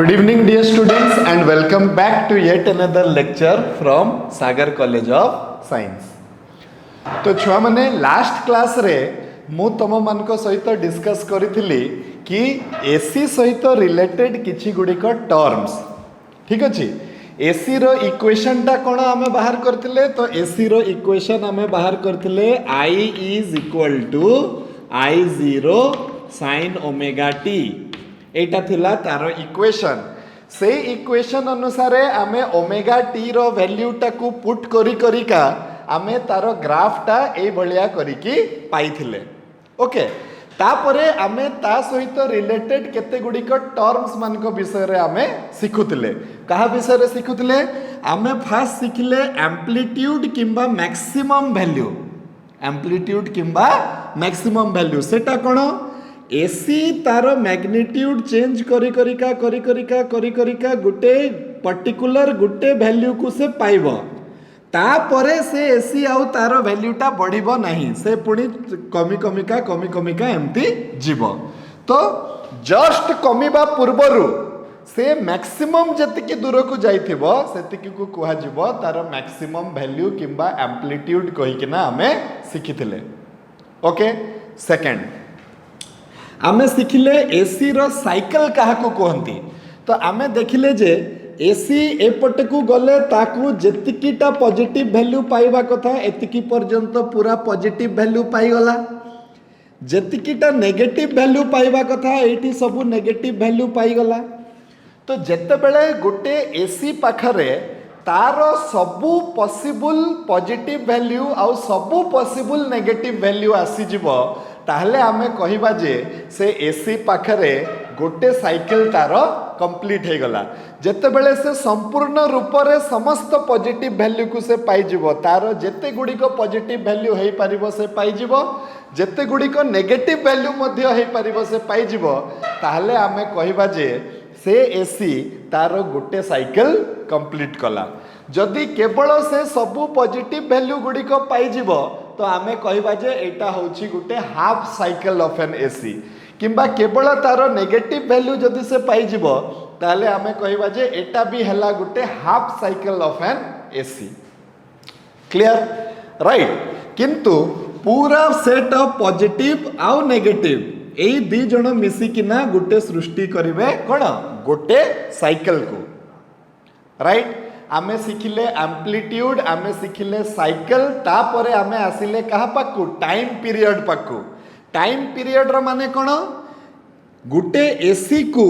Good evening, dear students, and welcome back to yet another lecture from Sagar College of Science. तो छुआ माने last class रे मु तुम मान सहित डिस्कस करी कि एसी सहित रिलेटेड किछि गुड़िक टर्म्स ठीक अच्छे एसी रो इक्वेशन टा कौन आम बाहर करथिले तो एसी रो इक्वेशन आम बाहर करथिले I is equal to I zero sine omega t एटा थिला तार इक्वेशन से इक्वेशन अनुसार आमे ओमेगा टी रो वैल्यू टाकू पुट करी करिका आमे तार ग्राफ टा ए भलिया करिकी पाइथिले ओके तापरे आमे ता सहित रिलेटेड केते गुड़िक टर्म्स मानक विषय रे आमे सिखुतिले कहा विषय रे सिखुतिले आमे फास्ट सिखिले एम्प्लीट्यूड किंबा मैक्सिमम वैल्यू एम्प्लीट्यूड किंबा मैक्सिमम वैल्यू सेटा कोन एसी तार मैग्नीट्यूड चेंज करी करिका गुटे पर्टिकुलर गुटे वैल्यू को से पाइबो तापरे से एसी आउ तार वैल्यूटा बढ़िबो नहीं से पुणी कमिका एमती जीव तो जस्ट कमिबा पूर्वरु से मैक्सिमम जतिकी दूर को जाइथिबो सेतिकी को कुहा जीवो तार मैक्सिमम वैल्यू किंबा एम्प्लीट्यूड कहिकिना आमे सिखिथिले ओके सेकंड आमे सिखिले एसी रो साइकिल काहा को कहंती तो आमे देखिले जे एसी एपट को गले ताकू जेतिकीटा पॉजिटिव वैल्यू पाइबा कथा एतिकी पर्यंत पूरा पॉजिटिव वैल्यू पाइगला जेतिकीटा नेगेटिव वैल्यू पाइबा कथा एठी सब नेगेटिव वैल्यू पाइगला तो जेते बेले गोटे एसी पाखरे तार सबू पॉसिबल पॉजिटिव वैल्यू आउ सबू पॉसिबल नेगेटिव वैल्यू आसी जिवो ताहले आमे कहिबा जे से एसी पाखरे गोटे साइकिल तार कंप्लीट हो गला जेते बेले से संपूर्ण रूप से समस्त पॉजिटिव वैल्यू को से पाई जिवो तार जेते गुड़िक पॉजिटिव वैल्यू हो पारिबो से पाई जिवो जेते गुड़िक नेगेटिव वैल्यू मध्य हो पारिबो से पाई जिवो ताहले आमे कहिबा जे से एसी तार गोटे साइकिल कंप्लीट कला जदि केवल से सबू पॉजिटिव वैल्यू गुड़िक पाई जिवो तो आमे कहिबा जे एटा होची गोटे half cycle of an AC किंबा केवल तार नेगेटिव वैल्यू जदि से पाई जिवो ताले आमे कहिबा जे एटा भी हला गोटे half cycle of an AC clear right किंतु पूरा सेट ऑफ पॉजिटिव आउ नेगेटिव एई दी जण मिसी किना गोटे सृष्टि करिवे कोन गोटे साइकिल को राइट आमे सिखिले एम्प्लीट्यूड आमे सिखिले साइकिल तापरे आमे आसिले कहा पाकू टाइम पीरियड पाकू टाइम पीरियड रो माने कोन गोटे एसी को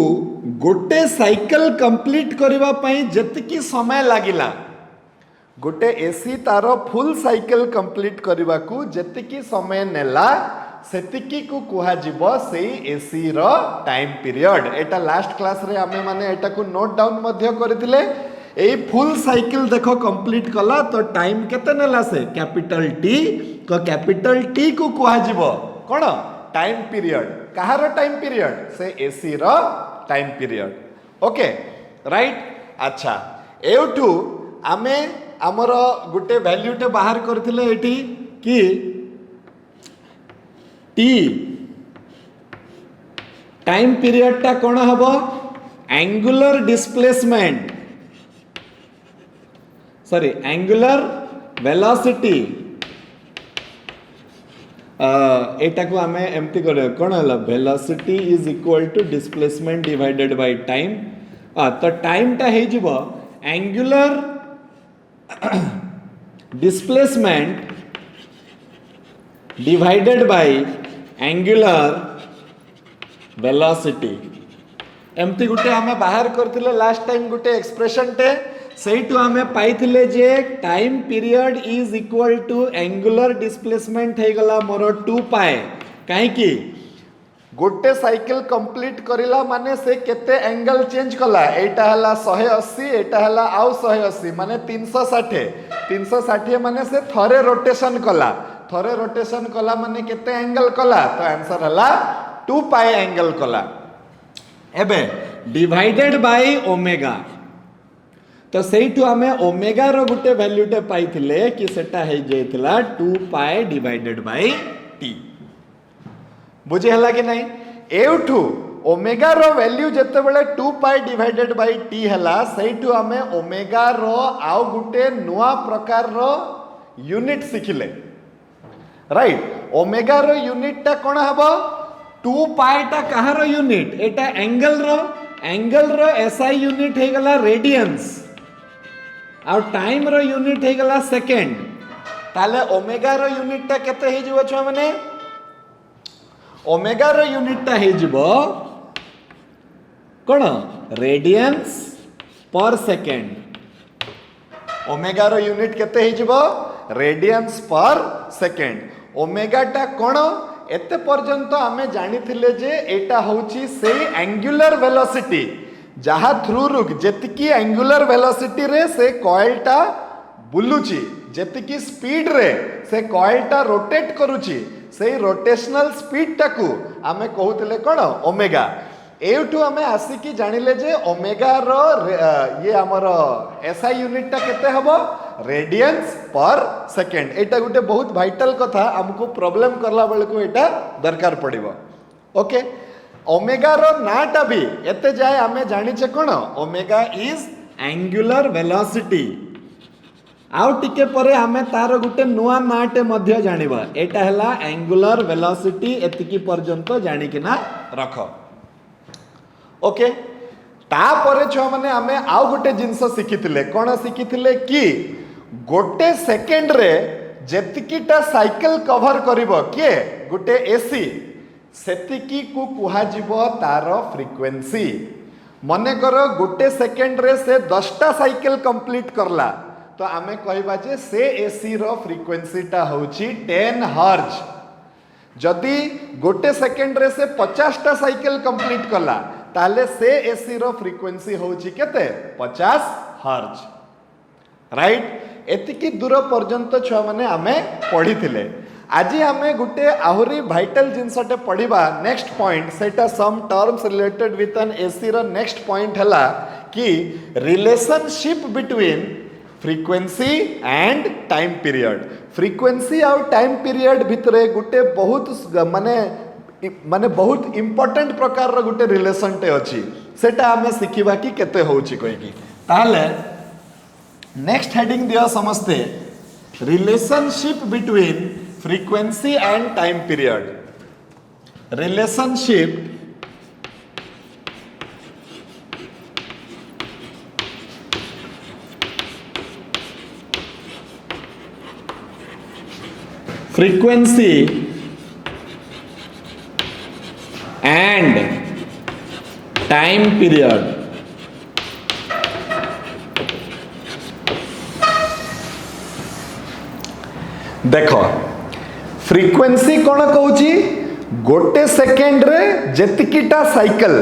गोटे साइकिल कंप्लीट करिवा पई जतिकी समय लागिला गोटे एसी तार फुल साइकिल कंप्लीट करिवा को जतिकी समय नेला सेतिकी को कुहा जीवो सेई एसी रो टाइम पीरियड एटा लास्ट क्लास रे आमे माने एटा को नोट डाउन मध्य करथिले ए फुल साइकिल देखो कंप्लीट कला तो टाइम केते नेला से कैपिटल टी तो कैपिटल टी को कुहा जीवो कोन टाइम पीरियड कहार टाइम पीरियड से एसी रो टाइम पीरियड ओके राइट अच्छा एउठू आमे हमर गुटे वैल्यू टे बाहर करथिले एठी कि टी टाइम पीरियड टा कोन हबो angular displacement sorry angular velocity एटा को आमे एमती करे कोन हला velocity is equal to displacement divided by time तो टाइम टा हे जिवो angular displacement divided by angular velocity एमती गुटे आमे बाहर करथिले लास्ट टाइम गुटे एक्सप्रेशन टे सेठू आमे पाइथिले जे time period is equal to angular displacement हे गला मोर 2 पाए काहे कि गोटे साइकिल कंप्लीट करिला माने से केते एंगल चेंज कला एटा हला 180 एटा हला आउ 180 माने 360 माने से थरे रोटेशन कला माने केते एंगल कला तो आंसर हला 2 पाए एंगल कला एबे डिवाइडेड बाय ओमेगा तो सेठू आमे ओमेगा रो गुटे वैल्यू टे पाइथिले कि सेटा हे जेथिला 2 पाई डिवाइडेड बाय टी बुझे हला कि नहीं एउठू ओमेगा रो वैल्यू जते बेले 2 पाई डिवाइडेड बाय टी हला सेठू आमे ओमेगा रो आउ गुटे नुआ प्रकार रो यूनिट सिखिले राइट ओमेगा रो यूनिट टा कोन हबो 2 पाई टा कहार यूनिट एटा एंगल रो एसआई यूनिट हे गला रेडियंस और टाइम रो यूनिट हे गला सेकंड ताले ओमेगा रो यूनिट टा केते हे जिवो छ माने ओमेगा रो यूनिट टा हे जिवो कोन रेडियंस पर सेकंड ओमेगा रो यूनिट केते हे जिवो रेडियंस पर सेकंड ओमेगा टा कोन एते पर्यंत आमे जानी थिले जे एटा होची से एंगुलर वेलोसिटी जहा थ्रू रुक जेतिकी एंगुलर वेलोसिटी रे से कॉइल टा बुलुची जेतिकी स्पीड रे से कॉइल टा रोटेट करूची से रोटेशनल स्पीड टाकू आमे कहूतिले कोन ओमेगा एठू आमे आसिकी जानिले जे ओमेगा रो ये हमर एसआई यूनिट टा केते हबो रेडियंस पर सेकंड एटा गुटे बहुत वाइटल कथा हमको प्रॉब्लम करला बेले को एटा दरकार पड़िबो ओके ओमेगा रो नाटा भी एते जाय आमे जानिचे कोन ओमेगा इज एंगुलर वेलोसिटी आउ टिके परे आमे तार गुटे नुआ नाटे मध्य जानिबा एटा हला एंगुलर वेलोसिटी एतिकी पर्यंत जानिकिना रखो ओके तापरे छुआ माने आमे आउ गुटे जिंस सिखिथिले कोन सिखिथिले कि गोटे सेकेंड रे जेतिकीटा साइकिल कवर करिवो के गोटे एसी सेतिकी को कुहा जिवो तार फ्रीक्वेंसी मने करो गोटे सेकेंड रे से 10टा साइकिल कंप्लीट करला तो आमे कहबा जे से एसी रो फ्रीक्वेंसी टा होची 10 हर्ट्ज जदि गोटे सेकेंड रे से 50टा साइकिल कंप्लीट करला ताले से एसी रो फ्रीक्वेंसी होची केते 50 हर्ट्ज राइट एतिकी दूर पर्यंत छुआ माने आमे पढ़ी थिले आज आमे गुटे आहुरी वाइटल जिनसटे पढ़िबा नेक्स्ट पॉइंट सेटा some terms related with an AC रो नेक्स्ट पॉइंट हला कि relationship between frequency and time period frequency और टाइम पीरियड भितरे गुटे बहुत माने बहुत इंपोर्टेंट प्रकार रो गुटे रिलेशन टे अछि सेटा आमे सिखिबा कि केते होउची कोइ कि ताले नेक्स्ट हेडिंग दियो समझते relationship between frequency and time period relationship frequency and time period देखो फ्रीक्वेंसी कौन कहूची गोटे सेकेंड रे जेतिकीटा साइकिल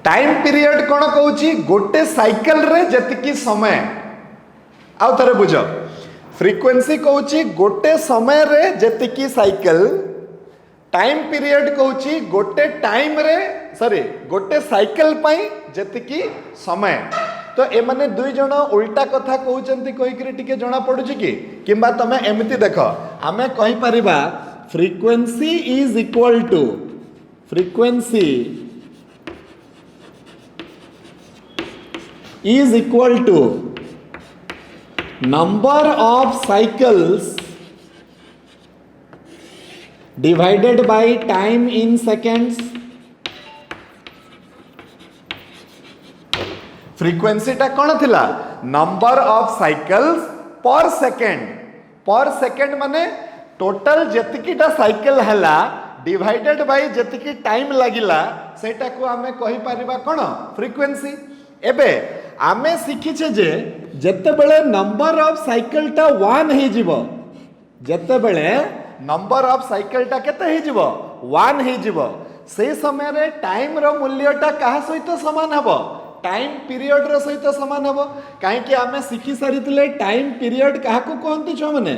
टाइम पीरियड कौन कहूची गोटे साइकिल रे जेतिकी समय आउ थरे बुझ फ्रीक्वेंसी कहूची गोटे समय रे जेतिकी साइकिल टाइम पीरियड कहूची गोटे टाइम रे सॉरी गोटे साइकिल पई जेतिकी समय तो ए माने दुई जण उल्टा कथा कहउचंती कहि करी टिके जणा पडुची कि किबा तमे एमिति देखो आमे कहि परिबा frequency is equal to frequency is equal to number of cycles divided by time in seconds frequency टा कौन थिला number of cycles per second माने टोटल जेतिकीटा साइकिल हला डिवाइडेड बाय जेतिकी टाइम लागिला सेटा को हमें कहि परिबा कोन फ्रीक्वेंसी एबे आमे सिखिछे जे जते बेले नंबर ऑफ साइकिल टा 1 हे जिवो जते बेले नंबर ऑफ साइकिल टा केते हे जिवो 1 हे जिवो से समय रे टाइम रो मूल्य टा कहा सहित समान हबो टाइम पीरियड रो सहित समान हबो काहे कि आमे सिखि सारितले टाइम पीरियड काहा को कहंती छ माने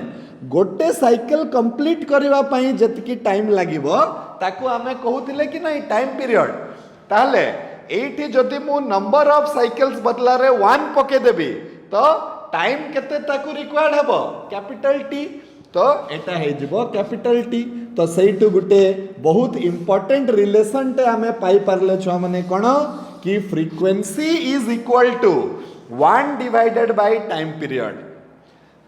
गोटे साइकिल कंप्लीट करबा पई जतकी टाइम लागिवो ताको आमे कहउतिले कि नै टाइम पीरियड ताले एठी जदि मु नंबर ऑफ साइकिल्स बदला रे 1 पके देबी तो टाइम केते ताको रिक्वायर्ड हबो कैपिटल टी तो एटा हे जिवो कैपिटल टी तो सहीटू गुटे बहुत इंपोर्टेंट रिलेशन टे आमे पाई पारले छुआ माने कोन कि frequency is equal to 1 divided by time period.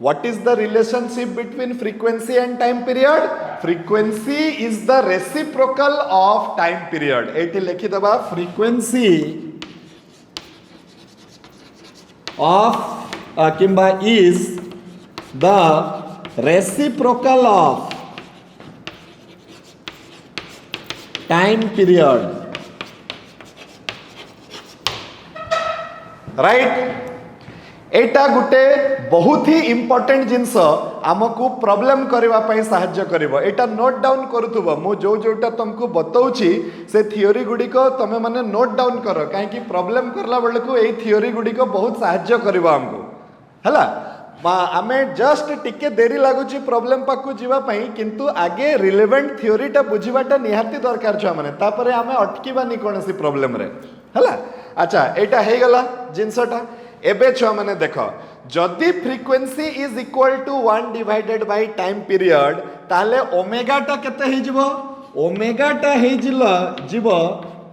What is the relationship between frequency and time period? Frequency is the reciprocal of time period. एठी लिखि दबा frequency of किंबा is the reciprocal of time period. Right? एटा गुटे बहुत ही important जिनस आमको problem करबा पई सहाय्य करिवो. एटा नोट डाउन करूथबो. मु जो जोटा तुमको बताउची से थियोरी गुडी को तमे माने नोट डाउन करो काहे कि प्रॉब्लम करला बेले को एई थियोरी गुडी को बहुत सहाय्य करिवो हमको. हला आमे जस्ट टिके देरी लागुची प्रॉब्लम पाकू जीवा पई किंतु आगे रिलेवेंट थियोरीटा बुझीबाटा निहाती दरकार छ माने तापरे आमे अटकीबानी कोनसी प्रॉब्लम रे. हला अच्छा एटा हे गला जिंसटा. एबे छुआ माने देखो जदि frequency is equal to 1 divided by time period ताले ओमेगा टा केते हे जिवो. ओमेगा टा हे जिवो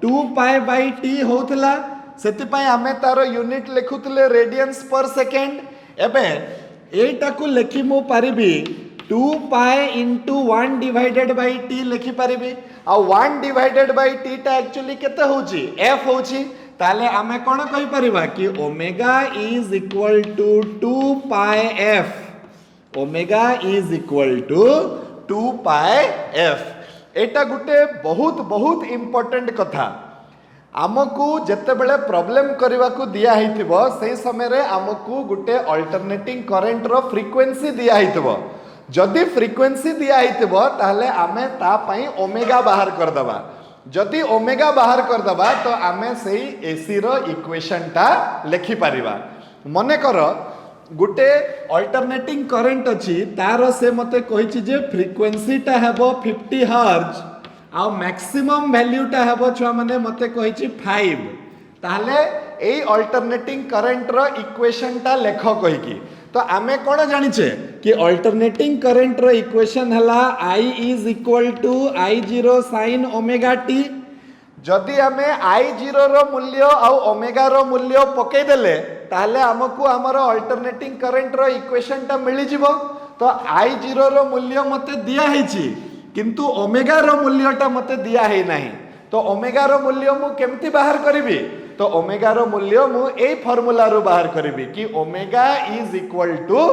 2 पाई बाय टी होतला. सेति पई हमें तारो यूनिट लिखुतले रेडियंस पर सेकंड. एबे एटा को लिखि मु पारिबी 2 पाई इनटू 1 डिवाइडेड बाय टी लिखि पारिबी. आ 1 डिवाइडेड बाय टी टा एक्चुअली केते होची एफ होची. ताले आमे कोन कहि परिबा कि omega is equal to 2 pi f. Omega is equal to 2 pi f. एटा गुटे बहुत बहुत इंपोर्टेंट कथा. आमको जेते बेले प्रॉब्लम करबा को दिया हिथिबो सेही समय रे आमको गुटे अल्टरनेटिंग करंट रो फ्रीक्वेंसी दिया हिथिबो. जदि फ्रीक्वेंसी दिया हिथिबो ताले आमे ता पई ओमेगा बाहर कर दबा. जदि ओमेगा बाहर कर दबा तो आमे सेही एसी रो इक्वेशन टा लिखि परिबा. मने करो गुटे अल्टरनेटिंग करंट अछि तारो से मते कहिछि जे फ्रीक्वेंसी टा हेबो 50 हर्ट्ज आ मैक्सिमम वैल्यू टा हेबो छुआ माने मते कहिछि 5. ताले एई अल्टरनेटिंग करंट रो इक्वेशन टा लेखो कहिकी. तो आमे कोन जानिछे कि अल्टरनेटिंग करंट रो इक्वेशन हला I is equal to I0 sin omega t. जदि आमे I0 रो मूल्य आ ओमेगा रो मूल्य पके देले ताले हमकु हमरो अल्टरनेटिंग करंट रो इक्वेशन टा मिलि जिवो. तो I0 रो मूल्य मते दिया हिची किंतु ओमेगा रो मूल्य टा मते दिया हे नाही. तो ओमेगा रो मूल्य मु केमती बाहर करिवि. तो ओमेगा रो मूल्य मु ए फार्मूला रो बाहर करिवि कि omega is equal to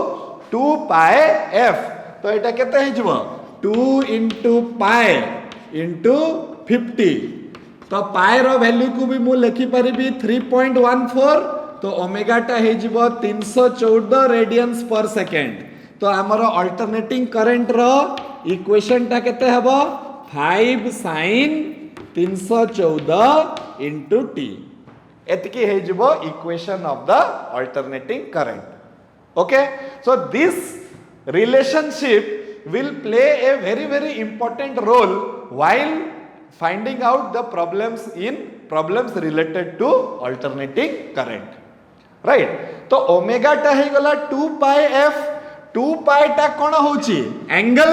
2 pi f. तो एटा केते हे जिवो 2 इनटू पाई इनटू 50. तो पाई रो वैल्यू को भी मु लिखि परिबी 3.14. तो ओमेगा टा हे जिवो 314 रेडियंस पर सेकंड. तो हमरो अल्टरनेटिंग करंट रो इक्वेशन टा केते हेबो 5 sin 314 इनटू टी. एतकी हे जिवो equation of the alternating current. Okay so this relationship will play a very important role while finding out the problems related to alternating current. Right? तो omega टा हे गला 2 pi F. 2 पाई टा कोन होची angle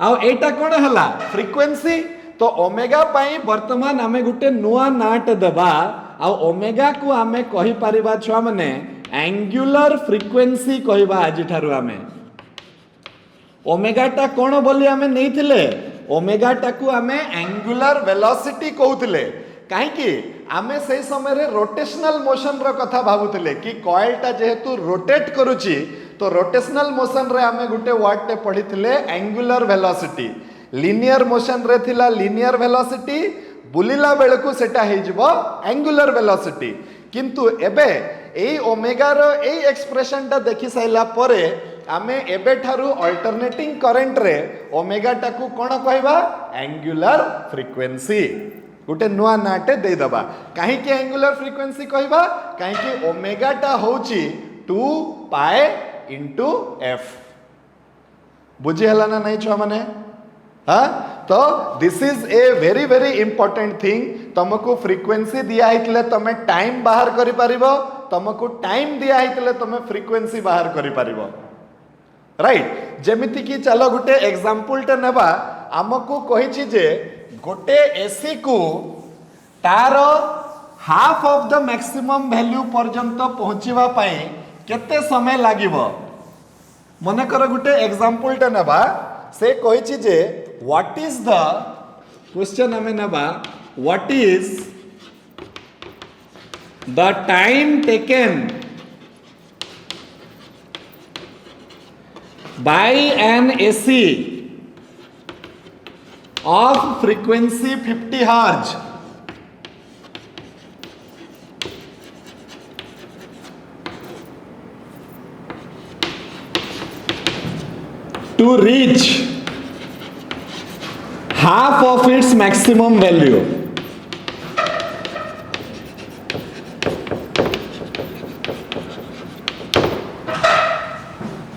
आ एटा कोन हला frequency. तो omega पाई वर्तमान आमे गुटे नुआ नाट दबा आ ओमेगा को आमे कहि परिबा छुआ माने एंगुलर फ्रीक्वेंसी कहिबा आजि थारु आमे. ओमेगा टा कोन बोली आमे नैथिले ओमेगा टा को आमे एंगुलर वेलोसिटी कहउथिले. काहे कि आमे सेही समय रे रोटेशनल मोशन रो कथा भाबुथिले कि कॉइल टा जेहेतु रोटेट करूची तो रोटेशनल मोशन रे आमे गुटे वर्ड टे पढिथिले एंगुलर वेलोसिटी. लिनियर मोशन रे थिला लिनियर वेलोसिटी. बुलिला बेले को सेटा हे जिवो एंगुलर वेलोसिटी. किंतु एबे एई ओमेगा रो एई एक्सप्रेशन टा देखि साइला परे आमे एबे थारु अल्टरनेटिंग करंट रे ओमेगा टा को कोन कहबा एंगुलर फ्रीक्वेंसी. गुटे नुआ नाटे दे दबा. काहे कि एंगुलर फ्रीक्वेंसी कहबा काहे कि ओमेगा टा होची 2 पाई इनटू एफ. बुझी हला ना नहीं छुआ माने. हाँ तो this is a very important thing. तुमको फ्रीक्वेंसी दिया हितले तमे टाइम बाहर करि परिबो. तुमको टाइम दिया हितले तमे फ्रीक्वेंसी बाहर करि परिबो. राइट जेमिति कि चलो गुटे एग्जांपल टे नेबा. आमको कही जे गोटे एसी को तार half of the maximum value पर्यंत पहुँचवा केते समय लागिबो मन कर गोटे एग्जांपल टा नबा से कही जे व्हाट इज द क्वेश्चन आमे नबा what is the time taken by an AC of frequency 50 Hz to reach half of its maximum value.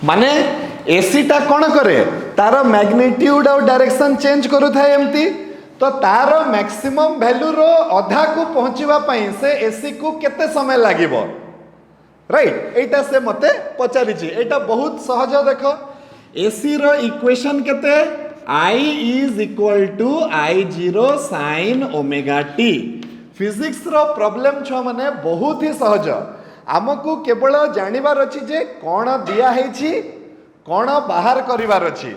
माने एसी टा कौन करे तार मैग्नीट्यूड और डायरेक्शन चेंज करू था एमती तो तार मैक्सिमम वैल्यू रो अधा को पहुंचवा पई से एसी को केते समय लागिबो राइट एटा से मते पचारि छी एटा बहुत सहज देखो एसी रो इक्वेशन केते I is equal to I0 sin omega t physics रो प्रॉब्लम छ माने बहुत ही सहज आमको केवल जानिबार अछि जे कोन दिया हेछि कोन बाहर करिवार अछि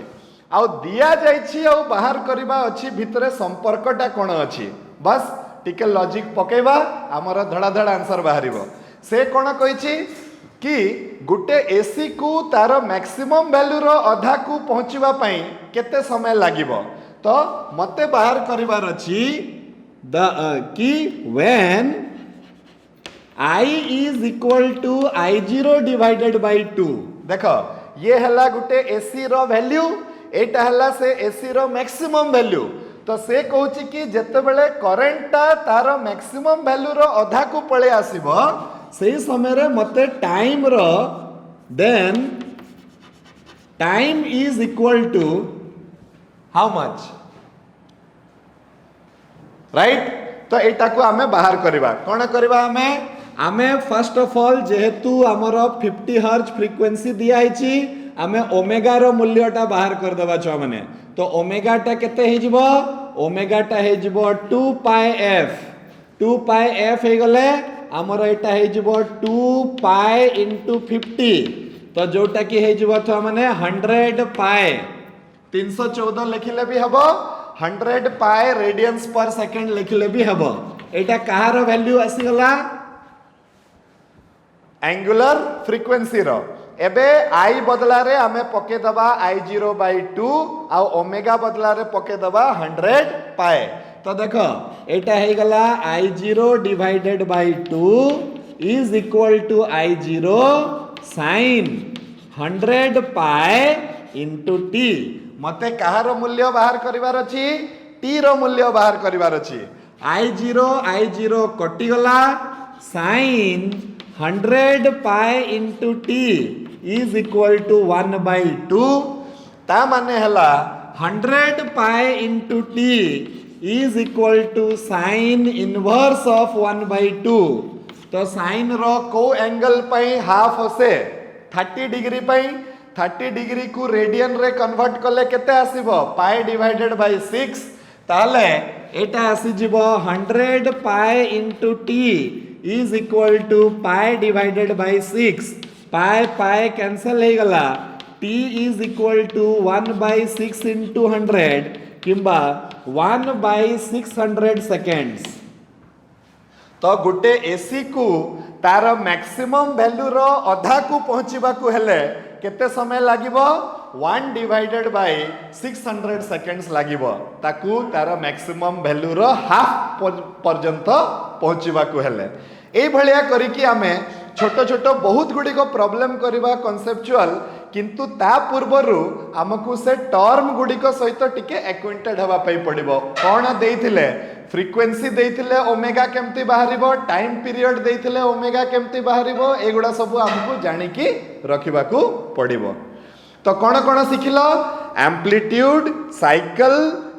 आउ दिया जाइछि आउ बाहर करिबा अछि भितरे संपर्कटा कोन अछि बस टिके लॉजिक पकेबा हमर धड़ा धड़ा आंसर बाहरिबो से कोन कहिछि कि गुटे एसी को तार मैक्सिमम वैल्यू रो आधा को पहुंचवा पई केते समय लागिबो तो मते बाहर करिवार अछि द कि when I is equal to I0 divided by 2 देखो ये हला गुटे एसी रो वैल्यू एटा हला से एसी रो मैक्सिमम वैल्यू तो से कहूची कि जते बेले करेंटटा तार मैक्सिमम वैल्यू रो आधा को पळे आसीबो सेही समय रे मते टाइम रो then time is equal to how much right तो एटा को हमें बाहर करबा कोन करबा हमें आमे फर्स्ट ऑफ ऑल जेहेतु आमर 50 हर्ट्ज फ्रीक्वेंसी दिया हिची आमे ओमेगा रो मूल्यटा बाहर कर देबा छ माने तो ओमेगा टा केते हे जिवो ओमेगा टा हे जिवो 2 पाई एफ हे गले आमर एटा हे जिवो 2 पाई इनटू 50 तो जोटा की हे जिवो छ माने 100 पाई 314 लिखिले भी हबो 100 पाई रेडियंस पर सेकंड लिखिले भी हबो एटा कहार वैल्यू आसी गला एंगुलर फ्रीक्वेंसी रो एबे आई बदला रे हमें पके दबा I0 by 2 आ ओमेगा बदला रे पके दबा 100 पाए तो देखो एटा हे गला I0 divided by 2 is equal to I0 sin 100 पाए इनटू t मते कहार मूल्य बाहर करिवार अछि t रो मूल्य बाहर करिवार अछि I0 कटि गला sin 100 pi into t is equal to 1 by 2 ता माने हला 100 pi into t is equal to sine inverse of 1 by 2 तो साइन रो को एंगल पई हाफ होसे 30 डिग्री पई 30 डिग्री को रेडियन रे कन्वर्ट करले केते आसीबो पाई डिवाइडेड बाय 6 ताले एटा आसी जिवो 100 pi into T is equal to pi divided by 6 pi cancel हो गला t is equal to 1 by 6 into 100 किंबा 1 by 600 seconds तो गुटे एसी को तार मैक्सिमम वैल्यू रो आधा को पहुंचीबा को हेले केते समय लागिबो 1 डिवाइडेड बाय 600 सेकंड्स लागिबो ताकू तार मैक्सिमम वैल्यू रो हाफ पर्यंत पहुंचीबा को हेले ए भलिया करी कि आमे छोट छोट बहुत गुडी को प्रॉब्लम करबा कॉन्सेप्चुअल किंतु ता पूर्वरु हमकु से टर्म गुडी को सहित टिके एक्विंटेड हवा पई पड़िबो कोन देइथिले फ्रीक्वेंसी देइथिले ओमेगा केमती बाहरिबो टाइम पीरियड देइथिले ओमेगा केमती बाहरिबो एगुडा सब हमकु जानि कि रखिबा को पड़िबो तो कोन कोन सिखिलो amplitude cycle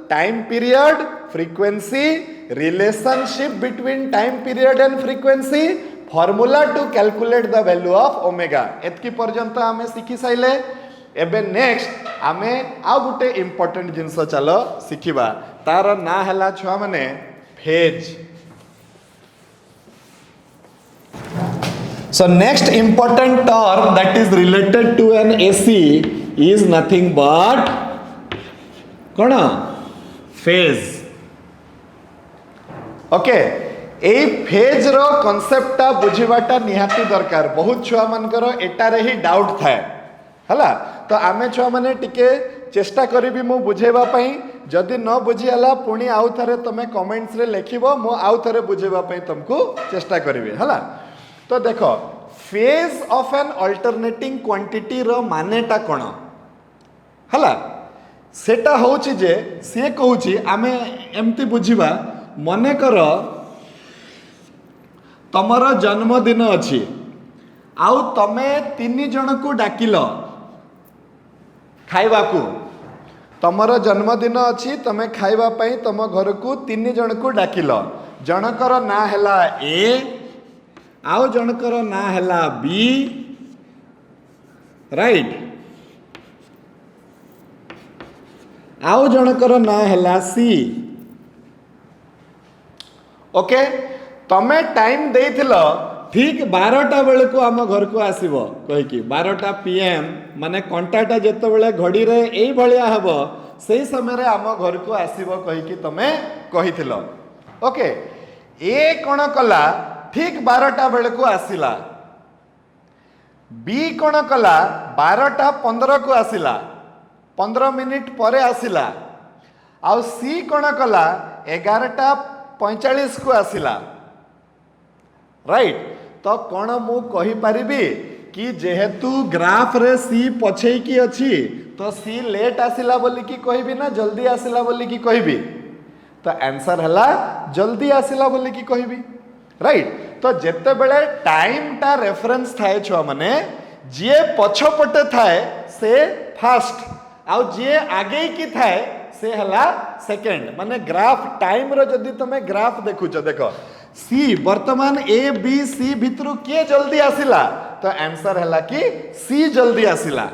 time period frequency relationship between time period and frequency formula to calculate the value of omega एतकी पर्यंत आमे सिखि साइले एबे नेक्स्ट आमे आउ गुटे इंपोर्टेंट जिनस चलो शिखिबा तार ना हला छुआ माने phase So next important term that is related to an AC is nothing but कौन phase. Okay, ए फेज रो कॉन्सेप्टटा बुझिबाटा निहाती दरकार. बहुत छुआ मानकर एटारे ही डाउट थाए हला तो आमे छुआ माने टिके चेष्टा करिबी मु बुझेबा पई जदि न बुझी हला पुणी आउ थरे तमे कमेंट्स रे लिखिबो मु आउ थरे बुझेबा पई तुमको चेष्टा करिबी हला. तो देखो phase of an alternating quantity रो मानेटा कोन हला सेटा होची जे से कहूची आमे एमती बुझिबा मने कर तमर जन्मदिन अछि आउ तमे 3 जन को डाकिल खाइबा को तमर जन्मदिन अछि तमे खाइबा पई तम घर को 3 जन को डाकिल जनकर ना हैला ए आउ जनकर ना हैला बी राइट आउ जनकर ना हैला सी. ओके तमे टाइम देइथिलो ठीक 12टा बेले को आम घर को आसीबो कहि कि 12टा पीएम माने कंटाटा जेते बेले घड़ी रे एई भलिया हबो सेही समय रे आम घर को आसीबो कहि कि तमे कहिथिलो. ओके ए कोन कला ठीक 12टा बेले को आसिला बी कोन कला 12टा 15 को आसिला 15 मिनिट परे आसिला आउ सी कोन कला 11टा 45 को आसिला राइट. तो कौन मु कहि परिबी कि जेहेतु ग्राफ रे सी पछे की अछि तो सी लेट आसिला बोली कि कहबी ना जल्दी आसिला बोली कि कहबी. तो आंसर हला जल्दी आसिला बोली कि कहबी राइट. तो जेते बेले टाइम टा रेफरेंस थाए छुआ माने जे पछपटे थाए से फास्ट आउ जे आगे की थाए से हला सेकंड माने ग्राफ टाइम रो जदी तमे ग्राफ देखुछ देखो सी वर्तमान ए बी सी भितरु के जल्दी आसिला तो आंसर हला कि सी जल्दी आसिला.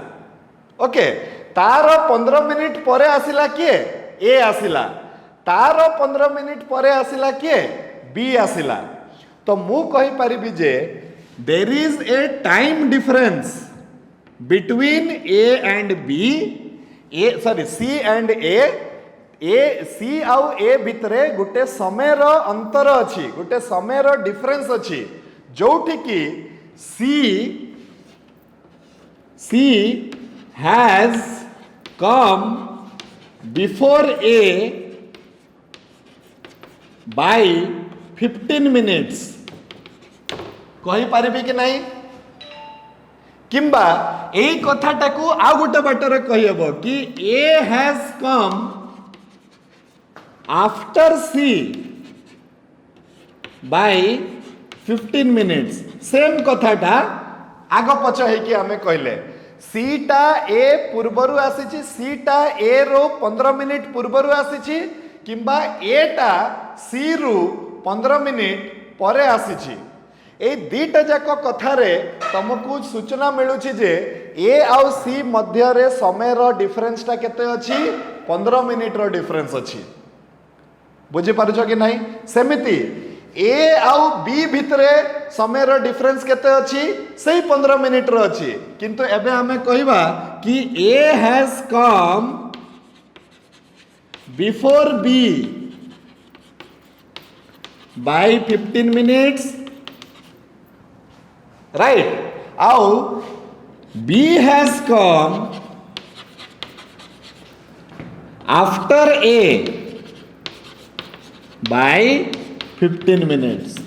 ओके तार 15 मिनिट परे आसिला के ए आसिला तार 15 मिनिट परे आसिला के बी आसिला. तो मु कहि परिबी जे there is a time difference between A and B A sorry C and A C आउ ए भितरे गुटे समय रो अंतर अछि गुटे समय रो डिफरेंस अछि जोठी कि C has come before A by 15 minutes कहि पारिबी कि नहीं किंबा एई कथाटा को आ गुटे बाटरे कहि हबो कि A has come after C by 15 minutes same कथाटा आग पछ है कि आमे कहले सी टा ए पूर्वरु आसीची सी टा ए रो 15 मिनिट पूर्वरु आसीची किंबा ए टा सी रु 15 मिनिट परे आसीची. ए दीटा जाक कथारे तुमको सूचना मिलुची जे ए आउ सी मध्य रे समय रो डिफरेंस टा केते अछि 15 मिनिट रो डिफरेंस अछि. बुझी पारुछ कि नहीं सेमिति ए आउ बी भितरे समय रो डिफरेंस केते अछि सही 15 मिनिट रो अछि किंतु एबे हमें कहिबा कि A has come before B by 15 minutes right आउ B has come after A by 15 minutes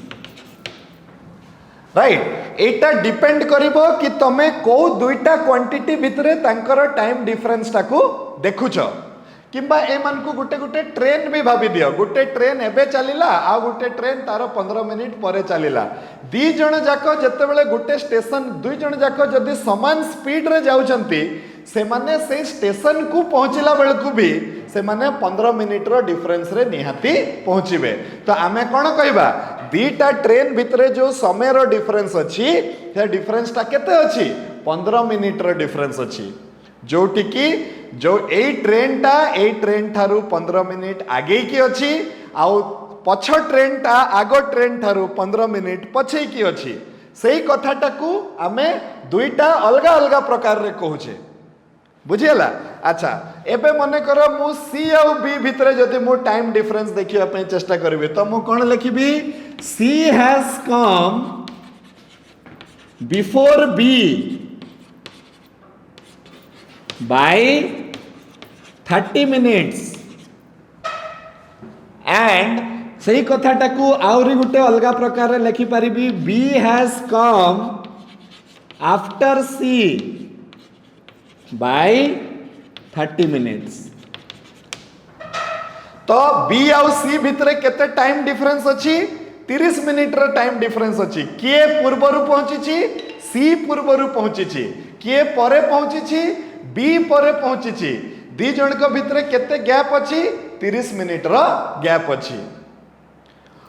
right. एटा डिपेंड करिबो कि तमे को दुईटा क्वांटिटी भितरे तांकर टाइम डिफरेंस टाको देखुछ किंबा ए मान को गुटे गुटे ट्रेन भी भाबी दियो गुटे ट्रेन एबे चलिला आ गुटे ट्रेन तार 15 मिनिट परे चलिला दी जण जाको जते बेले गुटे स्टेशन दुई जण जाको जदी समान स्पीड रे जाउचंती से माने से स्टेशन को पहुंचला बेल को भी से माने 15 मिनिट रो डिफरेंस रे निहाती पहुंचीबे. तो आमे कोन कहबा दीटा ट्रेन भितरे जो समय रो डिफरेंस अछि से डिफरेंस ता केते अछि 15 मिनिट रो डिफरेंस अछि. जोटी की जो ए ट्रेन ठारू 15 मिनिट आगे की अच्छी आउ पछ ट्रेन टा आगो ट्रेन ठारू 15 मिनिट पछे की अच्छी सेही कथाटा को आमे दुईटा अलग अलग प्रकार रे कहूचे बुझीगला। अच्छा एबे मने करो मु सी आउ बी भितरे जदि मु टाइम डिफरेंस देखिया पे चेष्टा करबी तो मु कोन लिखिबी C has come before B by 30 minutes and सही कथाटा को आउरी गुटे अलगा प्रकार रे लिखि परिबी B has come after C by 30 minutes। तो बी आउ सी भितरे केते टाइम डिफरेंस अछि 30 मिनिट रो टाइम डिफरेंस अछि किए पूर्वरु पहुंची सी पूर्वरु पहुंची किए परे पहुंची बी परे पहुंची दी जन को भितरे केते गैप अछि 30 मिनिट रो गैप अछि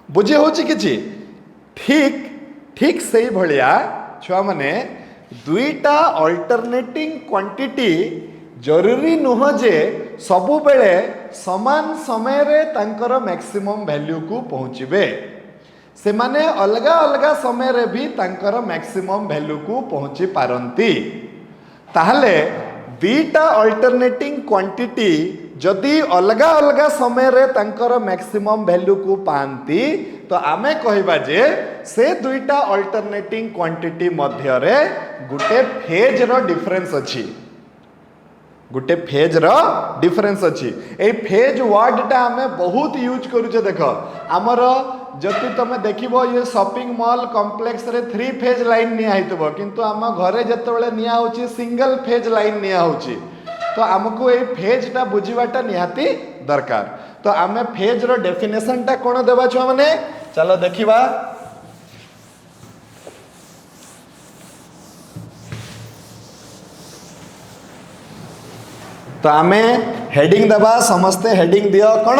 बुझे होछि किछि ठीक ठीक सही भलिया छुआ माने दुईटा अल्टरनेटिंग क्वांटिटी जरूरी नुह जे सबु बेले समान समय रे तांकर मैक्सिमम वैल्यू को पहुंचबे से माने अलगा अलगा समय रे भी तांकर मैक्सिमम वैल्यू को पहुंची पारंती ताहले दीटा अल्टरनेटिंग क्वांटिटी जदि अलगा अलगा समय रे तांकर मैक्सिमम वैल्यू को पांती तो आमे कहबा जे से दुईटा अल्टरनेटिंग क्वांटिटी मध्य रे गुटे फेज रो डिफरेंस अछि गुटे फेज रो डिफरेंस अछि ए फेज वर्ड टा आमे बहुत यूज करू छे देखो हमर जति तमे देखिबो ये शॉपिंग मॉल कॉम्प्लेक्स रे 3 फेज लाइन निया हितबो किंतु आम घरे जतबेले निया होची सिंगल फेज लाइन निया होची तो हमको ए फेज टा बुझीबाटा निहाती दरकार तो आमे फेज रो डेफिनेशन टा कोन देबा छ माने चलो देखिबा तो आमे हेडिंग दबा समस्ते हेडिंग दियो कोन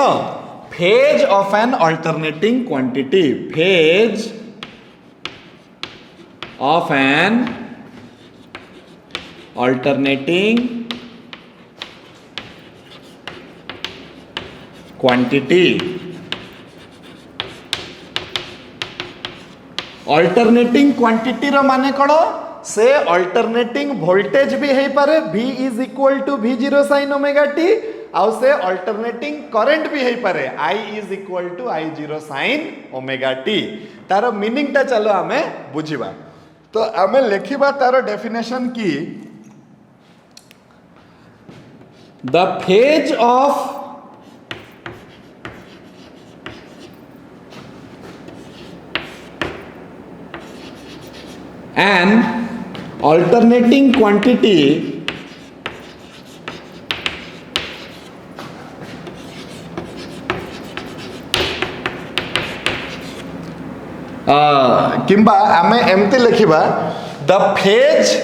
phase of an alternating quantity phase of an alternating quantity alternating quantity रो माने कोन से अल्टरनेटिंग वोल्टेज भी है पारे V is equal to V0 sin omega t आउ से अल्टरनेटिंग करंट भी है पारे I is equal to I0 sin omega t तार मीनिंग ता चलो आमे बुझिबा तो आमे लिखिबा तार डेफिनेशन की the phase of an alternating quantity किंबा आमे एमती लिखिबा the phase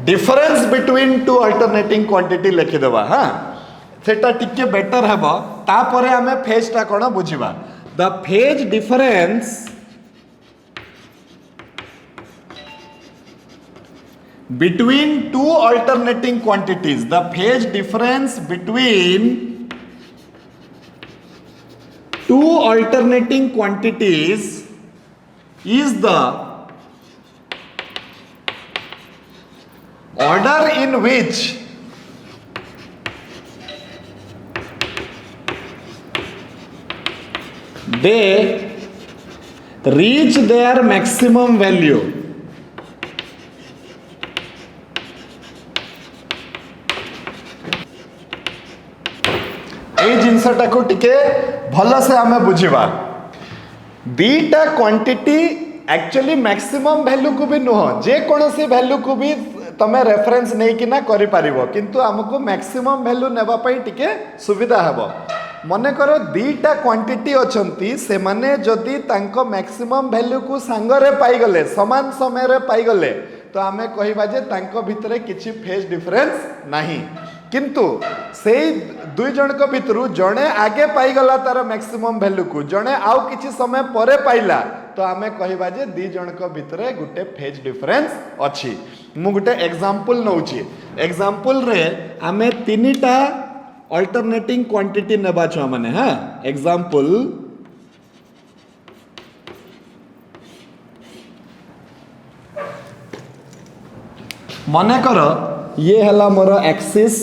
difference between two alternating quantity लिखिदेबा हाँ सेटा टिके बेटर हेबो तापरे आमे फेज टा कोन बुझिबा the phase difference between two alternating quantities the phase difference between two alternating quantities is the order in which they reach their maximum value जिनसटा को टिके भल से आमे बुझिबा दीटा क्वांटिटी एक्चुअली मैक्सिमम वैल्यू को भी नुह जे कोनोसी वैल्यू को भी तमे रेफरेंस नै कि ना करि पारिबो किंतु हमको मैक्सिमम वैल्यू नेबा पई टिके सुविधा हबो मने करो दीटा क्वांटिटी अछंती से माने जदी तांको मैक्सिमम वैल्यू को संगरे पाई गले समान समय रे पाई गले तो आमे कहिबा जे तांको भितरे किछि फेज डिफरेंस नाही किंतु से दुई जन को भितर जड़े आगे पाईगला तार मैक्सिमम वैल्यू को जड़े आउ किछि समय परे पाइला तो आमे कहबा जे दी जन को भितर गुटे फेज डिफरेंस अछि। मु गुटे एग्जांपल नउची एग्जांपल रे आमे तीनटा अल्टरनेटिंग क्वांटिटी नेबा छ माने हां एग्जांपल मने कर ये हला मोर एक्सिस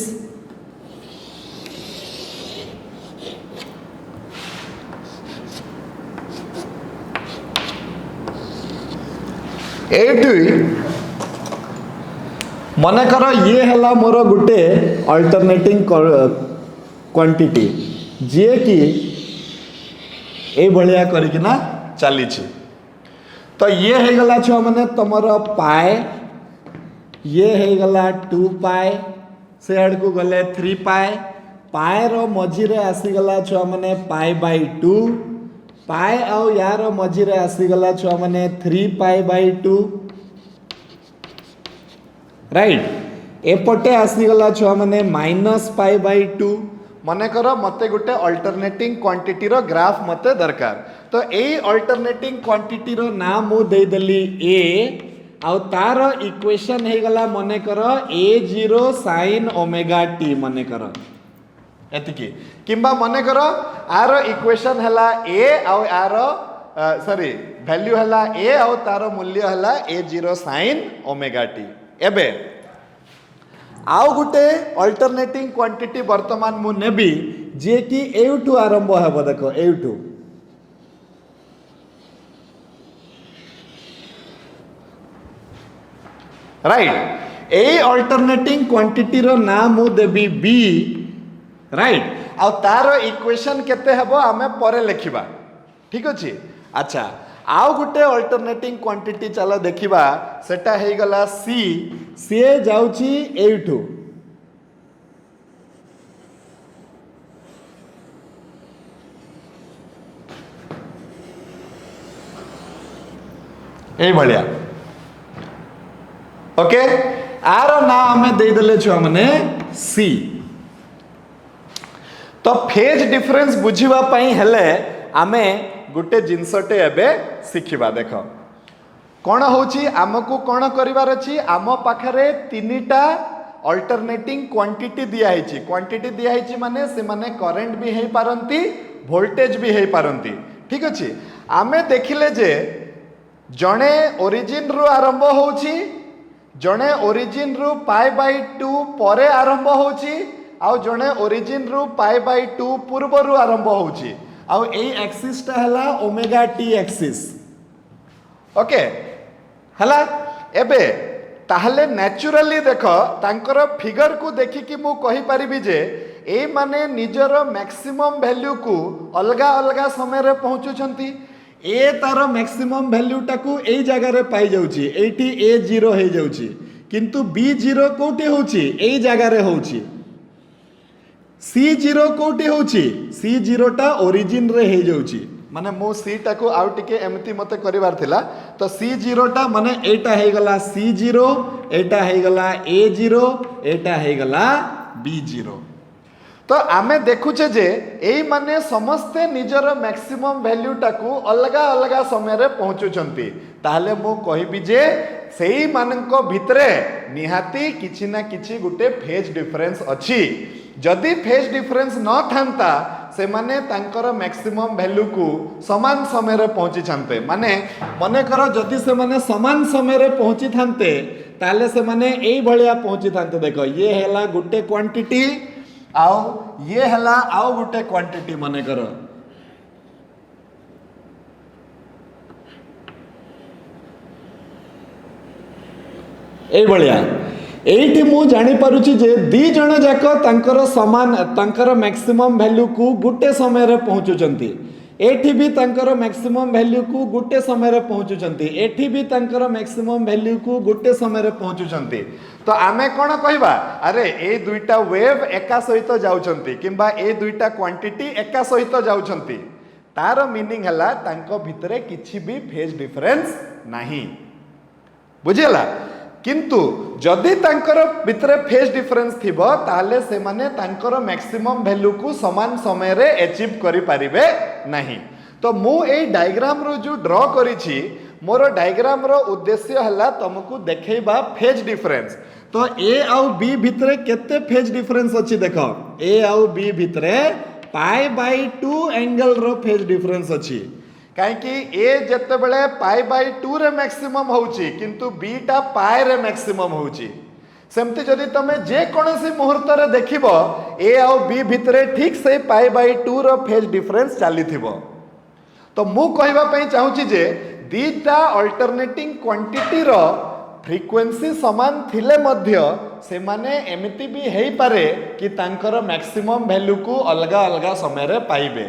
मन कर ये हला मोर गुटे अल्टरनेटिंग क्वांटिटी जी कि ए भलिया करिकिना चली तो ये है गला छुआ माने तमर पाए ये है गला 2 पाए से आड़ को गले 3 पाए पाए रो मझी रे आसी गला छुआ माने पाए बाय 2 पाए आउ यार मझी रे आसी गला छुआ माने 3 पाए बाय 2 राइट एपटे आसी गला छुआ माने माइनस पाए बाय 2 मने कर मते गुटे अल्टरनेटिंग क्वांटिटी रो ग्राफ मते दरकार तो एई अल्टरनेटिंग क्वांटिटी रो नाम मु दे देली ए आउ तार इक्वेशन हे गला मने कर a0 sin ओमेगा t मने कर एतिकी किंबा मने कर आर इक्वेशन हला a आउ आर सॉरी वैल्यू हला a आउ तार मूल्य हला a0 sin ओमेगा t एबे आउ गुटे अल्टरनेटिंग क्वांटिटी वर्तमान मु नेबी जे कि एउटू आरंभ हेबो देखो एउटू राइट ए अल्टरनेटिंग क्वांटिटी रो नाम मु देबी बी राइट आ तार इक्वेशन केते हेबो आमे परे लिखिबा ठीक अछि। अच्छा आउ गुटे अल्टरनेटिंग क्वांटिटी चलो देखिबा सेटा हे गला सी सी जाउची एउटू ए भलिया ओके आर ना आमे दे देले छु माने सी तो फेज डिफरेंस बुझिबा पई हेले आमे गुटे जिनसटे एबे सिखिबा देखो कौन होची आमको कौन करिवार अछि आम पाखरे तीनटा अल्टरनेटिंग क्वांटिटी दिया हिची क्वांटिटी दिया हिची माने से माने करंट भी हे पारंती वोल्टेज भी हे पारंती ठीक अछि। आमे देखिले जे जणे ओरिजिन रु आरंभ होची जणे ओरिजिन रु पाई बाय 2 परे आरंभ होची आउ जणे ओरिजिन रु पाई बाय 2 पूर्व रु आरंभ होची आउ एई एक्सिस ता हला ओमेगा टी एक्सिस ओके हला एबे ताहले नेचुरली देखो तांकर फिगर को देखि कि मु कहि परिबी जे ए माने निजर मैक्सिमम वैल्यू को अलगा अलगा समय रे पहुंचु छंती ए तार मैक्सिमम वैल्यू टाकू एई जगह रे पाई जाउची एठी a0 हे जाउची किंतु b0 कोठी होची एई जगह रे होची C0 कोठी होची C0 टा ओरिजिन रे हे जाउची माने मो C टाकू आउ टिके एमती मते करिवार थिला तो C0 टा माने एटा हे गला C0 एटा हे गला A0 एटा हे गला B0 तो आमे देखुचे जे एई माने समस्ते निजर मैक्सिमम वैल्यू टाकू अलगा अलगा समय रे पहुंचुचंती ताहले मो कहिबी जे सेई माननको भितरे निहाती किछि ना किछि गुटे फेज डिफरेंस अछि जदि फेज डिफरेंस न थांता से माने तांकर मैक्सिमम वैल्यू को समान समय रे पहुंची छांते माने मने करो जदि से माने समान समय रे पहुंची थांते ताले से माने एई भलिया पहुंची थांते देखो ये हैला गुटे क्वांटिटी आओ ये हला आओ गुटे क्वांटिटी मने करो एई भलिया एइटी मु जानि पारुची जे दी जण जाक तांकर समान तांकर मैक्सिमम वैल्यू को गुटे समय रे पहुंचुचंती एठी भी तांकर मैक्सिमम वैल्यू को गुटे समय रे पहुंचुचंती एठी भी तांकर मैक्सिमम वैल्यू को गुटे समय रे पहुंचुचंती तो आमे कोन कहबा अरे ए दुईटा वेव एका सहित जाउचंती किंबा ए दुईटा क्वांटिटी एका सहित जाउचंती तार मीनिंग हला तांको भितरे किछि भी फेज डिफरेंस नाही बुझिला किंतु जदि तांकर भितर फेज डिफरेंस थिबो ताले से माने तांकर मैक्सिमम वैल्यू को समान समय रे अचीव करि पारिबे नहीं। तो मु ए डायग्राम रो जो ड्रॉ करिछि मोर डायग्राम रो उद्देश्य हला तुमको देखैबा फेज डिफरेंस। तो ए आउ बी भितरे केते फेज डिफरेंस अछि देखो ए आउ बी भितरे π/2 एंगल रो फेज डिफरेंस अछि कहीं ए जिते बड़े π/2 रे मैक्सिमम होउची किंतु बी टा पाए रे मैक्सिमम होउची। सेमती जदि तमे जे कोनोसी मुहूर्त रे देखिबो ए आउ बी भितरे ठीक से π/2 रो फेज डिफरेंस चलीथिबो। तो मु कहबा पई चाहूची जे दीटा अल्टरनेटिंग क्वांटिटी रो फ्रीक्वेंसी समान थिले मध्य से माने एमिति भी हेई पारे कि तांकर मैक्सिमम वैल्यू को अलगा अलगा समय रे पाइबे।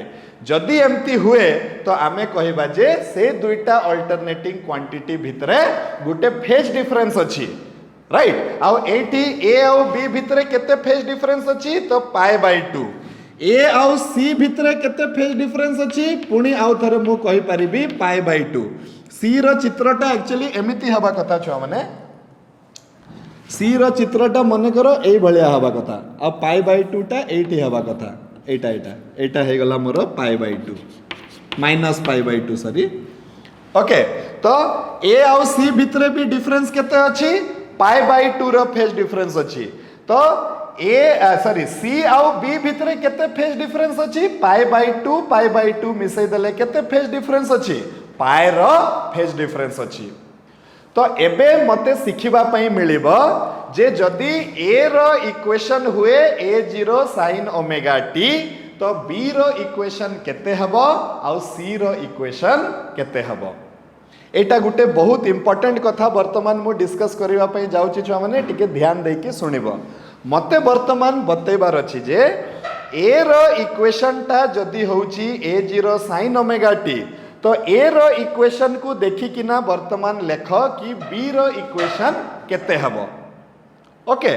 जदि एमती हुए तो आमे कहबा जे से दुईटा अल्टरनेटिंग क्वांटिटी भितरे गुटे फेज डिफरेंस अछि राइट। आउ एटी ए आउ बी भितरे केते फेज डिफरेंस अछि तो π/2। ए आउ सी भितरे केते फेज डिफरेंस अछि पुणी आउ थरे मु कहि परिबी π/2। सी रो चित्रटा एक्चुअली एमिति हबा कथा छ माने सी रो चित्रटा मने करो एई भलिया हबा कथा आ π/2 टा एठी हबा कथा एटा एटा एटा हे गला मोर π/2 माइनस π/2 सॉरी ओके। तो ए आउ सी भितरे भी डिफरेंस केते अछि π/2 रो फेज डिफरेंस अछि। तो ए सॉरी सी आउ बी भितरे केते फेज डिफरेंस अछि π/2 मिसै देले केते फेज डिफरेंस अछि पाए रो फेज डिफरेंस अछि। तो एबे मते सिखिबा पई मिलिबो जे जदि ए रो इक्वेशन हुए a0 sin ओमेगा t तो b रो इक्वेशन केते हबो आउ c रो इक्वेशन केते हबो। एटा गुटे बहुत इंपोर्टेंट कथा वर्तमान मु डिस्कस करिवा पई जाउची छुआ माने टिके ध्यान देकी सुनिबो। मते वर्तमान बतैबार अछि जे a रो इक्वेशन टा जदि होउची a0 sin ओमेगा t तो ए रो इक्वेशन को देखि किना वर्तमान लेख कि बी रो इक्वेशन केते हबो ओके।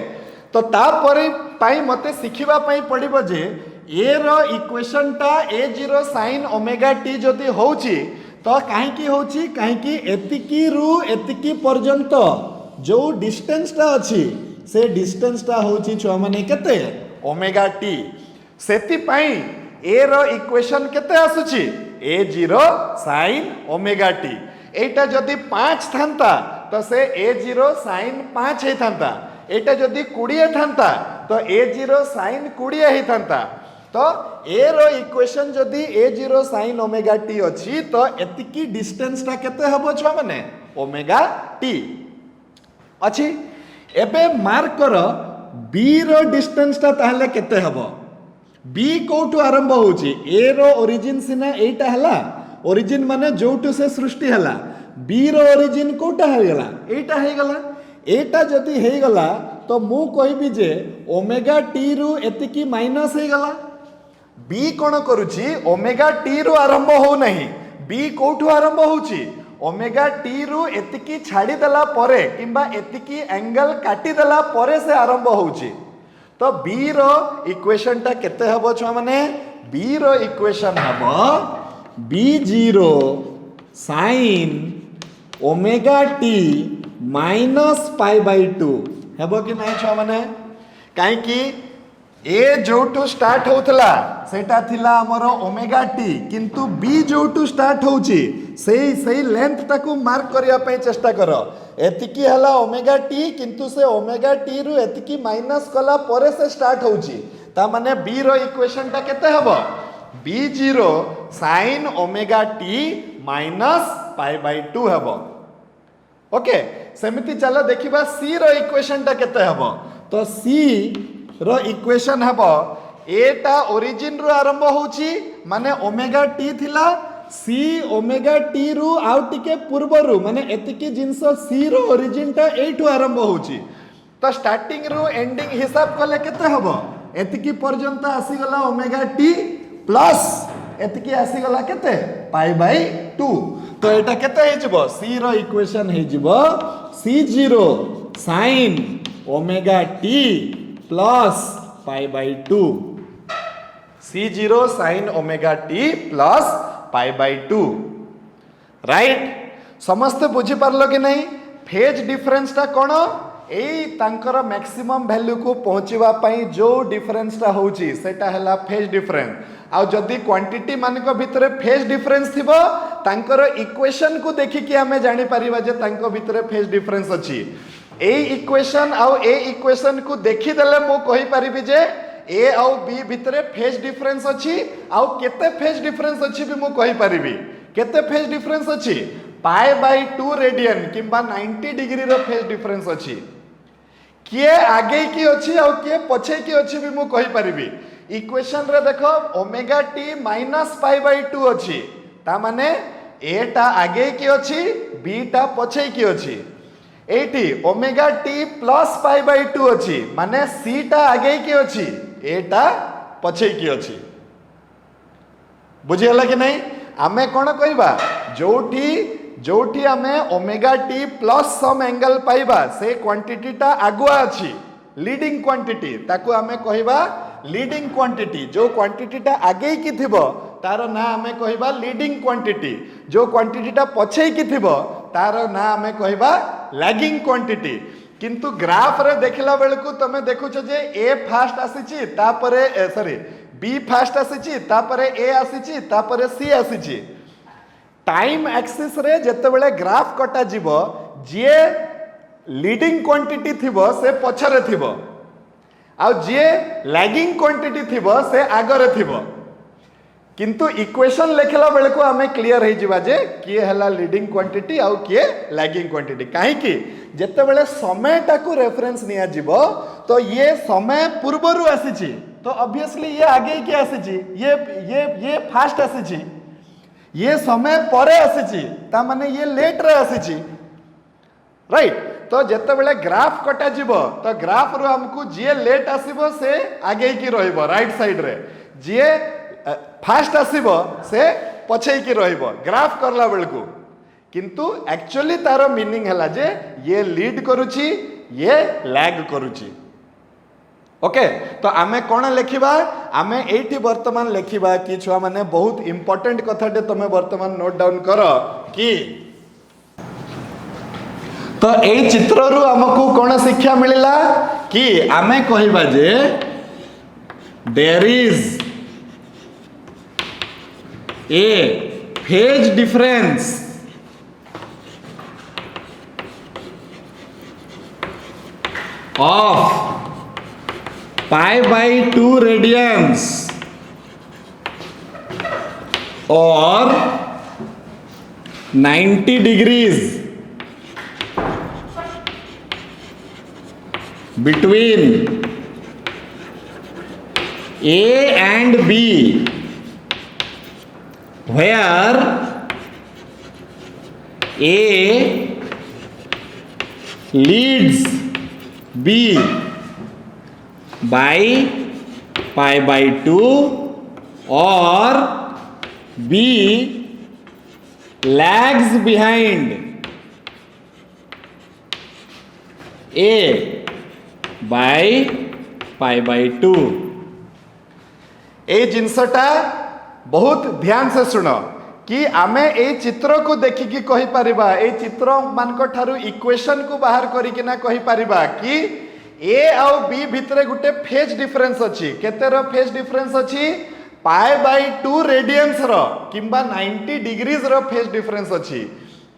तो तापरे पाई मते सिखिबा पई पड़िबो जे ए रो इक्वेशन टा a0 sin ओमेगा t जदि होउची तो काहे की होउची काहे की एतिकी रु एतिकी पर्यंत जो डिस्टेंस टा अछि से डिस्टेंस टा होउची छ माने केते ओमेगा t। सेति पई ए रो इक्वेशन केते आसुची a0 sin ओमेगा t। एटा जदि 5 थांता तो से a0 sin 5 हे थांता। एटा जदि 20 थांता तो a0 sin 20 हे थांता। तो ए रो इक्वेशन जदि a0 sin ओमेगा t अछि तो एतिकी डिस्टेंस टा केते हबो छ माने ओमेगा t अछि। एबे मार्क करो b रो डिस्टेंस टा ताहले केते हबो बी कोठू आरंभ होउची ए रो ओरिजिन सिना एटा हला ओरिजिन माने जोठू से सृष्टि हला बी रो ओरिजिन कोटा हे गला एटा हे गला। एटा जदि हे गला तो मु कहबी जे ओमेगा टी रु एतिकी माइनस हे गला। बी कोन करूची ओमेगा टी रु आरंभ हो नहीं बी कोठू आरंभ होउची ओमेगा टी रु एतिकी छाडी देला परे किबा एतिकी एंगल काटी देला परे से आरंभ होउची। तो बी रो इक्वेशन टा केते हबो छ माने बी रो इक्वेशन हबो b0 sin omega t minus π/2 हेबो कि नहीं छ माने काहे कि ए जोटू स्टार्ट होतला सेटा थिला हमर ओमेगा t किंतु b जोटू स्टार्ट होउची सेही लेंथ ताकू मार्क करिया पई चेष्टा करो। एतिकी हला ओमेगा t किंतु से ओमेगा t रु एतिकी माइनस कला परे से स्टार्ट होउची ता माने b रो इक्वेशन टा केते हबो b0 sin omega t minus π/2 हबो ओके। सेमिति चलो देखिबा c रो इक्वेशन टा केते हबो तो c रो इक्वेशन हबो एटा ओरिजिन रु आरंभ होउची माने ओमेगा t थिला c ओमेगा t रु आउ टिके पूर्व रु माने एतिकी जिंस c रो ओरिजिन टा एठू आरंभ होउची। तो स्टार्टिंग रु एंडिंग हिसाब कले केते हबो एतिकी पर्यंत आसी गला ओमेगा t प्लस एतिकी आसी गला केते π/2। तो एटा केते हे जिवो c रो इक्वेशन हे जिवो c0 sin omega t plus π/2 c0 sin omega t plus π/2 right. समस्त बुझी पारलो कि नहीं फेज डिफरेंस टा कौन एई तांकर मैक्सिमम वैल्यू को पहुंचवा पई जो डिफरेंस टा होची सेटा हला फेज डिफरेंस आ जदि क्वांटिटी मान को भितर फेज डिफरेंस थिबो तांकर इक्वेशन को देखि कि हमें जानि परिबा जे तांको भितर फेज डिफरेंस अछि ए इक्वेशन आ ए इक्वेशन को देखि देले मो कहि परिबि जे ए आउ बी भितर फेज डिफरेंस अछि आ केते फेज डिफरेंस अछि भी मो कहि परिबि केते फेज डिफरेंस अछि पाई बाय 2 रेडियन किंबा 90 डिग्री रो फेज डिफरेंस अछि किए आगे की अछि आ किए पछे की अछि भी मु कहि परिबि इक्वेशन रे देखो omega t minus pi by 2 अछि ता माने ए टा आगे की अछि बी टा पछे की अछि eighty omega t plus pi by 2 अछि माने सी टा आगे की अछि ए टा पछे की अछि बुझि हला कि नहीं आमे कोन कहबा जोठी आमे omega t plus some angle पाइबा से क्वांटिटी टा आगुआ अछि लीडिंग क्वांटिटी ताकू आमे कहबा लीडिंग क्वांटिटी जो क्वांटिटी टा आगे की थिबो तार ना आमे कहबा लीडिंग क्वांटिटी जो क्वांटिटी टा पछे की थिबो तार ना आमे कहबा लैगिंग क्वांटिटी किंतु ग्राफ रे देखला बेलकू तमे देखुछ जे ए फास्ट आसीची तापरे सॉरी बी फास्ट आसीची तापरे ए आसीची तापरे सी आसीची टाइम एक्सिस रे जेतेबेले ग्राफ कटा जीवो जे लीडिंग क्वांटिटी थिबो से पछरे थिबो आ जे लैगिंग क्वांटिटी थिबो से आगरे थिबो किंतु इक्वेशन लेखला बेलको आमे क्लियर हे जिबा जे किए हला लीडिंग क्वांटिटी आ किए लैगिंग क्वांटिटी काहे कि जेतेबेले समय टाकू रेफरेंस निया जीवो तो ये समय पूर्वरु आसीची तो ऑब्वियसली ये आगे की आसीची ये फास्ट आसीची ये समय परे आसीची ता माने ये लेट रे आसीची राइट तो जेतेबेले ग्राफ कटा जीवो तो ग्राफ रो हमकु जे लेट आसीबो से आगे की रहइबो राइट साइड रे जे फास्ट आसीबो से पछे की रहइबो ग्राफ करला बेलकू किंतु एक्चुअली तारो मीनिंग हला जे ये लीड करूची ये लैग करूची ओके तो आमे कोन लेखिबा आमे एठी वर्तमान लेखिबा कि छुआ माने बहुत इंपोर्टेंट कथाटे तमे वर्तमान नोट डाउन करो कि तो ए चित्र रु हमकु कोन शिक्षा मिलिला कि आमे कहिबा जे there is a phase difference of pi by 2 radians or 90 degrees between A and B where A leads B by pi by 2 or B lags behind A by pi by 2 ए जिनसटा बहुत ध्यान से सुनो कि आमे ए चित्र को देखिकी कहि परिबा ए चित्र मानक ठारू इक्वेशन को बाहर करिके ना कहि परिबा कि ए आउ बी भितरे गुटे फेज डिफरेंस अछि केते रो फेज डिफरेंस अछि पाई बाय 2 रेडियंस रो किंबा 90 डिग्रीज रो फेज डिफरेंस अछि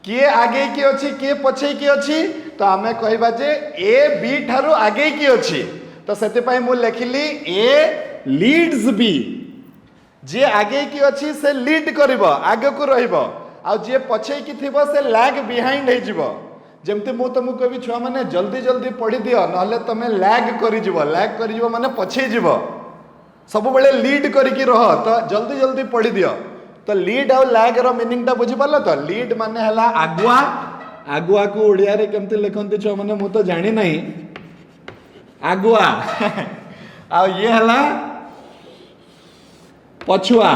किए आगे की अछि किए पछे की अछि तो आमे कहिबा जे ए बी ठारू आगे की अछि तो सेते पय मु लेखिली ए लीड्स बी जे आगे की अछि से लीड करिवो आगे को रहिवो आ जे पछे की थिबो से लैग बिहाइंड हे जिवो जेमते मु तुमको कहबी छुआ माने जल्दी जल्दी पढ़ी दियो नहले तमे लैग करि जिवो माने पछे जिवो सब बेले लीड करी की रह तो जल्दी जल्दी पढ़ी दियो तो लीड और लैग रो मीनिंग ता बुझी पालो तो लीड माने हला आगुआ आगुआ को ओडिया रे केमते लिखंती छुआ माने मु तो जानि नहीं आगुआ आ ये हला पछुआ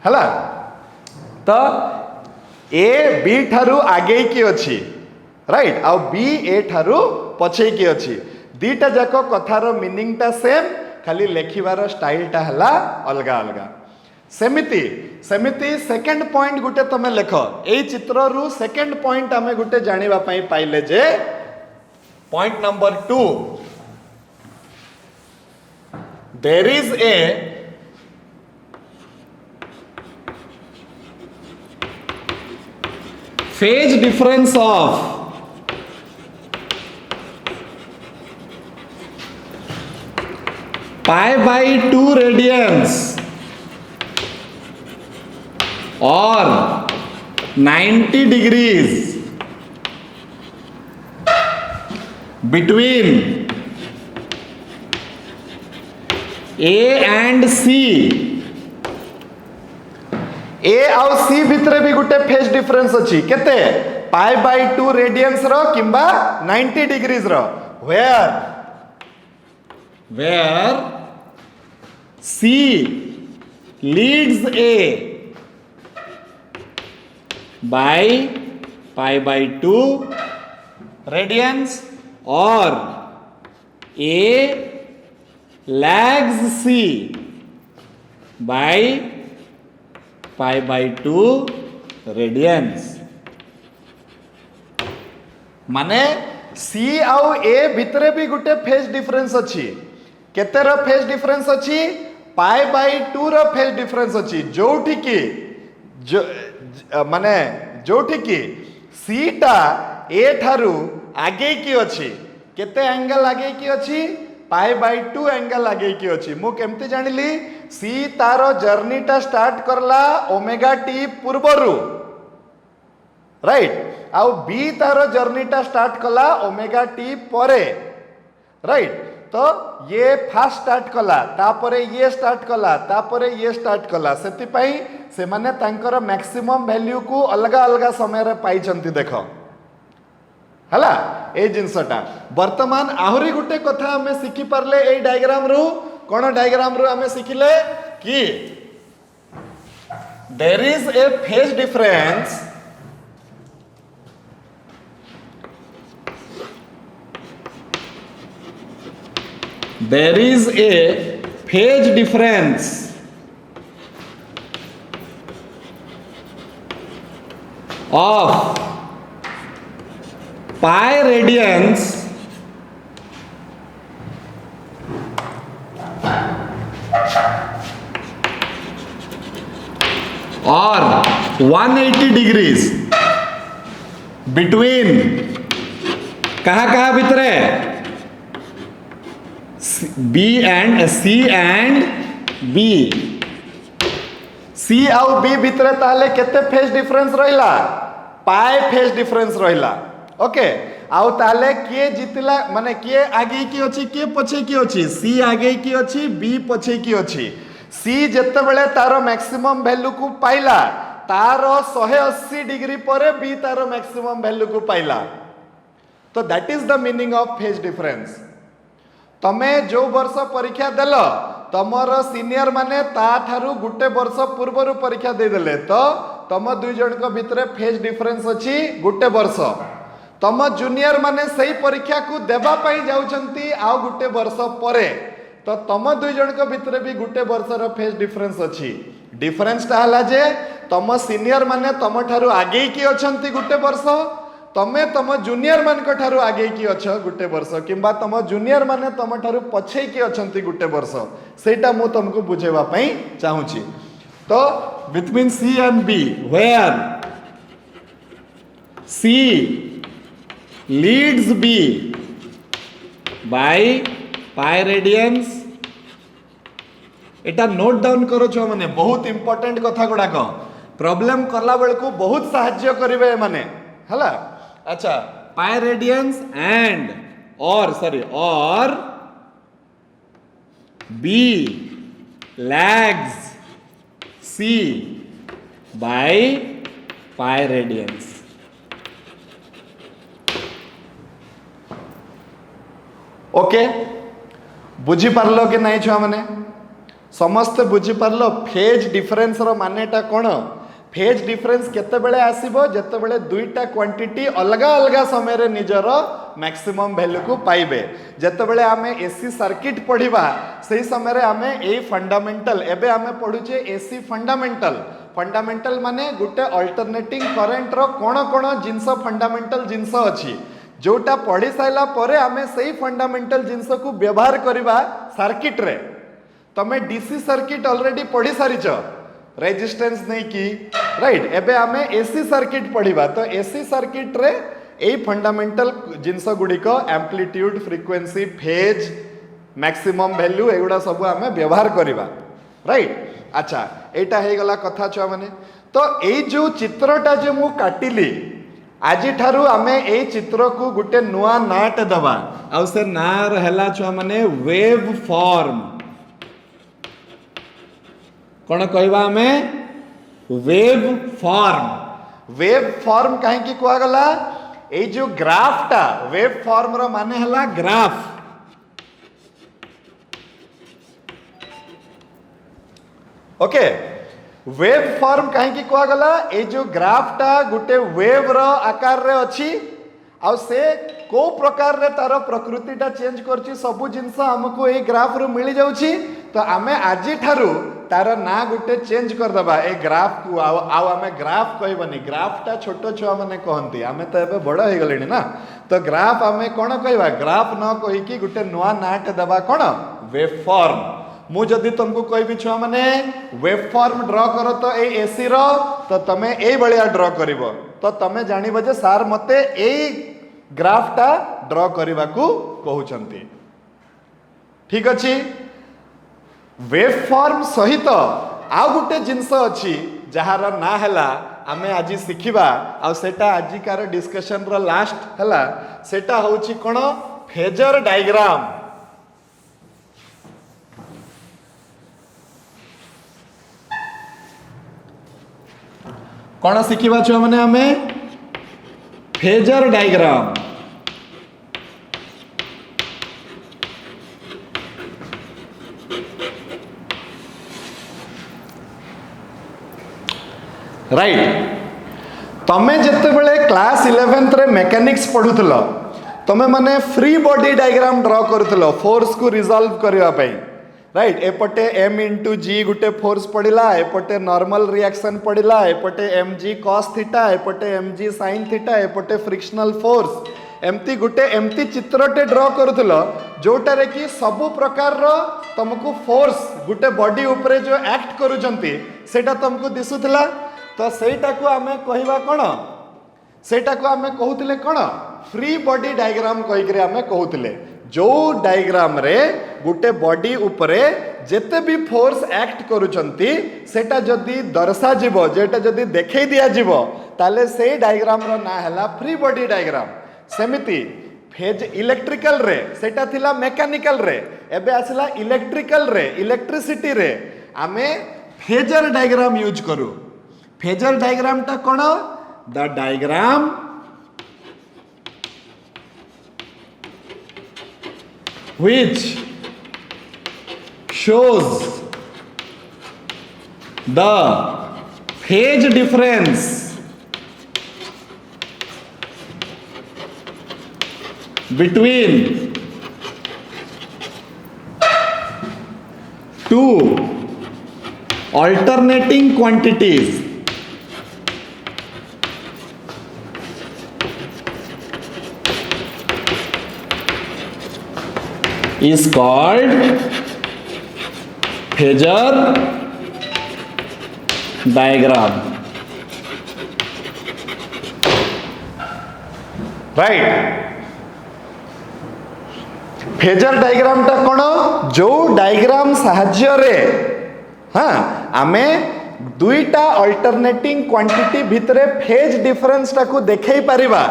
हला तो ए बी ठारू आगे की अछि राइट आ बी ए ठारू पछे की अछि दीटा जाको कथार मीनिंग टा सेम खाली लेखिबार स्टाइल टा हला अलगा अलगा सेमिति सेमिति सेकंड पॉइंट गुटे तमे लेख ए चित्र रु सेकंड पॉइंट आमे गुटे जानिबा पई पाइले जे point number 2 there is a phase difference of pi by 2 radians or 90 degrees between A and C. A आउ C भितरे भी गुटे फेज डिफरेंस अछि केते पाई बाय 2 रेडियंस रो किंबा 90 डिग्रीज रो where C leads A by pi by 2 radians or A lags C by pi by 2 radians माने C आउ A भितरे भी गुटे फेज डिफरेंस अछि केते रो फेज डिफरेंस अछि पाई बाय 2 रो फेज डिफरेंस अछि जोठी की माने जोठी की C टा A ठारू आगे की अछि केते एंगल आगे की अछि पाई बाय 2 एंगल आगे की अछि मु केमती जानिली C तारो जर्नी टा स्टार्ट करला ओमेगा टी पूर्वरु राइट आउ B तारो जर्नी टा स्टार्ट कला ओमेगा टी परे राइट तो ये फास्ट स्टार्ट कला तापरे ये स्टार्ट कला तापरे ये स्टार्ट कला सेति पई से माने तांकर मैक्सिमम वैल्यू को अलग अलग समय रे पाई चंती देखो हला ए जिंसटा वर्तमान आहुरी गुटे कथा हमें सिखि परले ए डायग्राम रु कोन डायग्राम रु हमें सिखिले कि there is a phase difference there is a phase difference of pi radians or 180 degrees between कहाँ भितरे B and C and B C आउ B भितरे ताले केते फेज डिफरेंस रहिला पाई फेज डिफरेंस रहिला ओके आउ ताले किए जितला माने किए आगे की अछि किए पछे की अछि C आगे की अछि B पछे की अछि C जत्ते बेले तारो मैक्सिमम वैल्यू को पाइला तारो 180 डिग्री परे B तारो मैक्सिमम वैल्यू को पाइला तो that is the meaning of phase difference तमे जो वर्ष परीक्षा देल तमर सीनियर माने ता ठारू गुटे वर्ष पूर्व परीक्षा दे देले तो तम दुई जन को भितरे फेज डिफरेंस अछि गुटे वर्ष तम जूनियर माने सही परीक्षा को देबा पई जाउछंती आ गुटे वर्ष परे तो तम दुई जन को भितरे भी गुटे वर्ष रो फेज डिफरेंस अछि डिफरेंस ता हला जे तम सीनियर माने तम ठारू आगे की अछंती गुटे वर्ष तमे तम जूनियर मान को ठारू आगे की अछ गुटे वर्ष किंबा तम जूनियर माने तम ठारू पछे की अछंती गुटे वर्ष सेटा मु तुमको बुझेबा पई चाहूची तो between C and B where C leads B by pi radians Etah note down करो छो माने बहुत इंपोर्टेंट कथा गुडा को प्रॉब्लम करला बेल को बहुत सहाय्य करिवे माने हला अच्छा पाई रेडियंस एंड और B lags C by pi radians okay बुझी पारलो कि नहीं छुआ माने समस्त बुझी पारलो फेज डिफरेंस रो मानेटा कोन फेज डिफरेंस केते बेले आसीबो जते बेले दुईटा क्वांटिटी अलग अलग समय रे निजर मैक्सिमम वैल्यू को पाइबे जते बेले आमे एसी सर्किट पढ़िबा सही समय रे आमे ए फंडामेंटल एबे आमे पढुचे एसी फंडामेंटल फंडामेंटल माने गुटे अल्टरनेटिंग करंट रो कोण कोण जिंस फंडामेंटल जिंस अछि जोटा पढ़ी साइला परे आमे सही फंडामेंटल जिंस को व्यवहार करबा सर्किट रे। तमे डीसी सर्किट ऑलरेडी पढ़ी सारिच रेजिस्टेंस नहीं की राइट। एबे आमे एसी सर्किट पढ़िबा तो एसी सर्किट रे एई फंडामेंटल जिंस गुडी को amplitude frequency phase maximum value एगुडा सब आमे व्यवहार करबा राइट। अच्छा एटा हे गला कथा छुआ माने। तो एई जो चित्रटा जे मु काटिली आज ठारू आमे एई चित्र को गुटे नुआ नाट दबा आ से ना रहला छुआ माने वेव फॉर्म। कौन कहवा आमे वेव फॉर्म। वेव फॉर्म कहीं की कुआ गला ए जो ग्राफ टा वेव फॉर्म रो माने हला ग्राफ। ओके वेव फॉर्म कहीं की कुआ गला ए जो ग्राफ टा गुटे वेव रो आकार रे अछि आ से को प्रकार रे तार प्रकृति टा चेंज करछि सबु जिंस हमको ए ग्राफ रो मिली जाउछि। तो आमे आजि ठारू तार ना गुटे चेंज कर दबा ए ग्राफ को आउ आमे ग्राफ कहबनी। ग्राफ टा छोटो छुआ माने कहंती आमे तो एबे बड़ हे गलेनी ना। तो ग्राफ आमे कोन कहबा ग्राफ न कहि कि गुटे नुआ नाट दबा कोन वेव फॉर्म। मु जदी तुमको कहबी छुआ माने वेव फॉर्म ड्रॉ करो तो ए एसी रो तो तमे ए बलिया ड्रॉ करिवो तो तमे जानिबो जे सार मते ए ग्राफ टा ड्रॉ करबा को कहउचंती। ठीक अछि। वेव फॉर्म सहित आउ गुटे जिंस अछि जहार ना हला आमे आज सिखिबा आ सेटा आजिकार डिस्कशन रो लास्ट हला सेटा होछि कोन फेजर डायग्राम। कौन शिखा छुआ मैंने आमे फेजर डायग्राम। राइट। तमे जिते बड़े क्लास 11th रे मैकेनिक्स पढ़ुल तमे माने फ्री बॉडी डायग्राम ड्रॉ करुल फोर्स को रिजॉल्व करबा पई राइट। एपटे m इंटू जी गुटे फोर्स पड़िला एपटे नॉर्मल रिएक्शन पड़िला एपटे mg cos थीटा एपटे mg sin थीटा एपटे फ्रिक्शनल फोर्स एमती गुटे एमती चित्रटे ड्रॉ करुल जोटारे कि सबु प्रकार रो तुमको फोर्स गुटे बॉडी उपरे जो एक्ट करूचंती सेटा तुमको दिसुथिला। तो सेटा को आमे कहिबा कोन सेटा को आमे कहउतिले कोन फ्री बॉडी डायग्राम कहि करे आमे कहउतिले जो डायग्राम रे गुटे बॉडी उपरे जेते भी फोर्स एक्ट करूचंती सेटा जदी दर्शा जीवो जेटा जदी देखै दिया जीवो ताले से डायग्राम रो ना हला फ्री बॉडी डायग्राम। सेमिति फेज इलेक्ट्रिकल रे सेटा थिला मेकानिकल रे एबे आसला इलेक्ट्रिकल रे इलेक्ट्रिसिटी रे आमे फेजर डायग्राम यूज करू। फेजर डायग्राम टा कोन the diagram which shows the phase difference between two alternating quantities is called phasor diagram। Right. Phasor diagram टा कोन जो डायग्राम साहाय्य रे हाँ आमे दुईटा अल्टरनेटिंग क्वांटिटी भितरे फेज डिफरेंस टा को देखै परिबा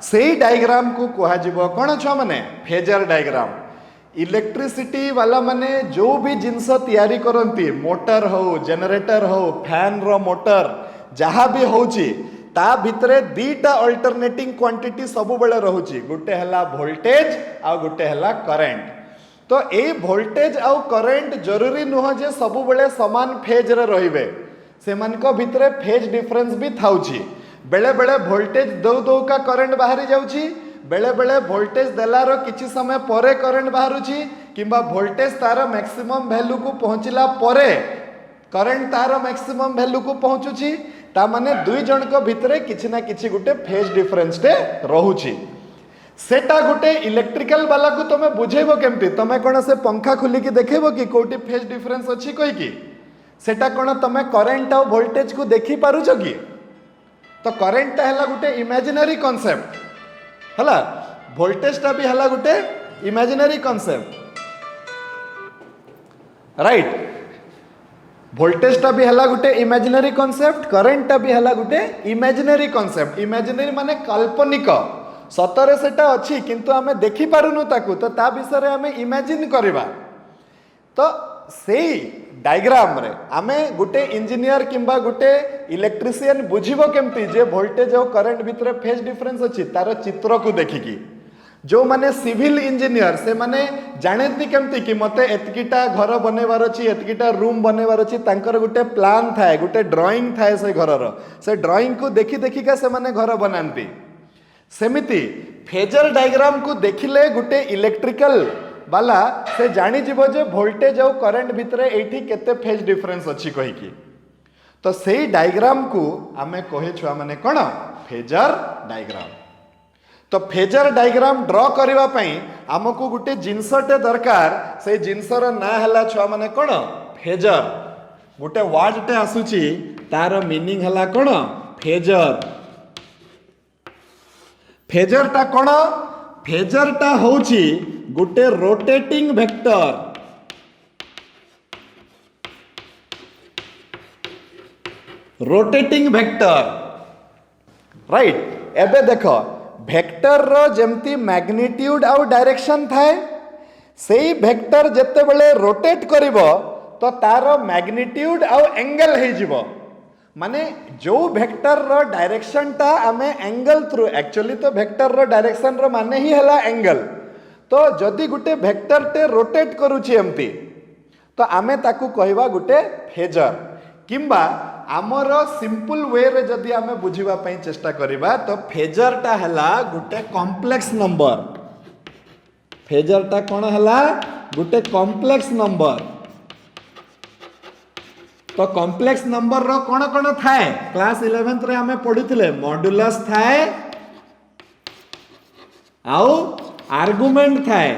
सेही डायग्राम को कहा जिवो कोन छ माने फेजर डायग्राम। इलेक्ट्रिसिटी वाला माने जो भी जिनस तैयारी करंती मोटर हो जनरेटर हो फैन रो मोटर जहाँ भी होची ता भितरे दीटा अल्टरनेटिंग क्वांटिटी सब बेले रहूची गुटे हला वोल्टेज आ गुटे हला करंट। तो ए वोल्टेज आ करंट जरूरी नुह जे सब बेले समान फेज रे रहिबे सेमानक भितरे फेज डिफरेंस भी थाउची। बेले बेले वोल्टेज दौ दौ का करंट बाहरी जाउची बेले बेले वोल्टेज देलार किछि समय परे करंट बाहरुची किंबा वोल्टेज तार मैक्सिमम वैल्यू को पहुंचला परे करेन्ट तार मैक्सिमम वैल्यू को पहुँचुची ता माने दुई जन को भितरे किछि ना किछि गुटे फेज डिफरेंस टे रहुची सेटा गुटे इलेक्ट्रिकल वाला को तुम बुझेबो केमती तुम कौन से पंखा खुलिकी देखेबो कि कोटी फेज डिफरेंस अच्छी कहीकि सेटा कौन तुम करेन्ट और वोल्टेज को देखी पारुछ कि तो करेन्ट है गोटे इमेजिनरी कॉन्सेप्ट है वोल्टेज भी है गोटे इमेजिनरी कॉन्सेप्ट राइट वोल्टेज भी है गोटे इमेजिनरी कॉन्सेप्ट करेन्ट भी है गोटे इमेजिनरी कॉन्सेप्ट इमेजिनरी माने काल्पनिक सतरे सेटा अच्छी किंतु आमे देखी पारुनु ताकू तो ता विषय आमे इमेजिन करवा तो सेई डायग्राम रे आमे गुटे इंजीनियर किंबा गुटे इलेक्ट्रिशियन बुझिबो केमती जे वोल्टेज और करंट भितर फेज डिफरेंस अछि तार चित्र को देखिकी जो माने सिविल इंजीनियर से माने जानती केमती कि मते एतकीटा घर बनेबार अछि एतकीटा रूम बनेबार अछि तांकर गुटे प्लान थाए गुटे ड्राइंग थाए से घरर से ड्राइंग को देखी देखिका से माने घर बनांती सेमिति फेजर डायग्राम को देखिले गुटे इलेक्ट्रिकल बाला से जानी जीवो जे वोल्टेज और करंट भितर एठी केते फेज डिफरेंस अछि कहिकी तो सेही डायग्राम को आमे कहे छुआ माने कोन फेजर डायग्राम तो फेजर डायग्राम ड्रॉ करबा पई हमकु गुटे जिंसटे दरकार से जिंसर ना हला छुआ माने कोन फेजर गुटे वर्ड टे आसुची तार मीनिंग हला कोन फेजर फेजर ता कोन फेजर ता होची गुटे rotating vector rotating vector right एबे देखो वेक्टर रो जेमती मैग्नीट्यूड आउ डायरेक्शन थाए सेही वेक्टर जेते बेले रोटेट करिवो तो तारो मैग्नीट्यूड आउ एंगल हे जिवो माने जो वेक्टर रो डायरेक्शन ता आमे एंगल थ्रू एक्चुअली तो वेक्टर रो डायरेक्शन रो माने ही हला एंगल तो जदि गुटे वेक्टर टे रोटेट करूची एमती तो आमे ताकू कहवा गुटे फेजर किंबा आमर सिंपल वे रे जदि आमे बुझिबा पई चेष्टा करिबा तो फेजर टा हला गुटे कॉम्प्लेक्स नंबर फेजर टा कोन हला गुटे कॉम्प्लेक्स नंबर तो कॉम्प्लेक्स नंबर रो कोन कोन थाए क्लास 11th रे आमे पढिथिले मॉड्यूलस थाए आउ आर्गुमेंट थाए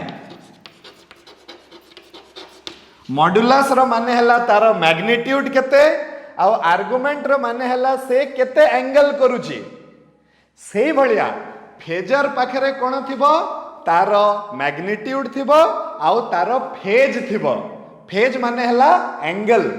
मॉड्यूलस रो माने हला तार मैग्नीट्यूड केते आउ आर्गुमेंट रो माने हला से केते एंगल करूची सेही भलिया फेजर पाखरे कोन थिबो तार मैग्नीट्यूड थिबो आउ तार फेज थिबो फेज माने हला एंगल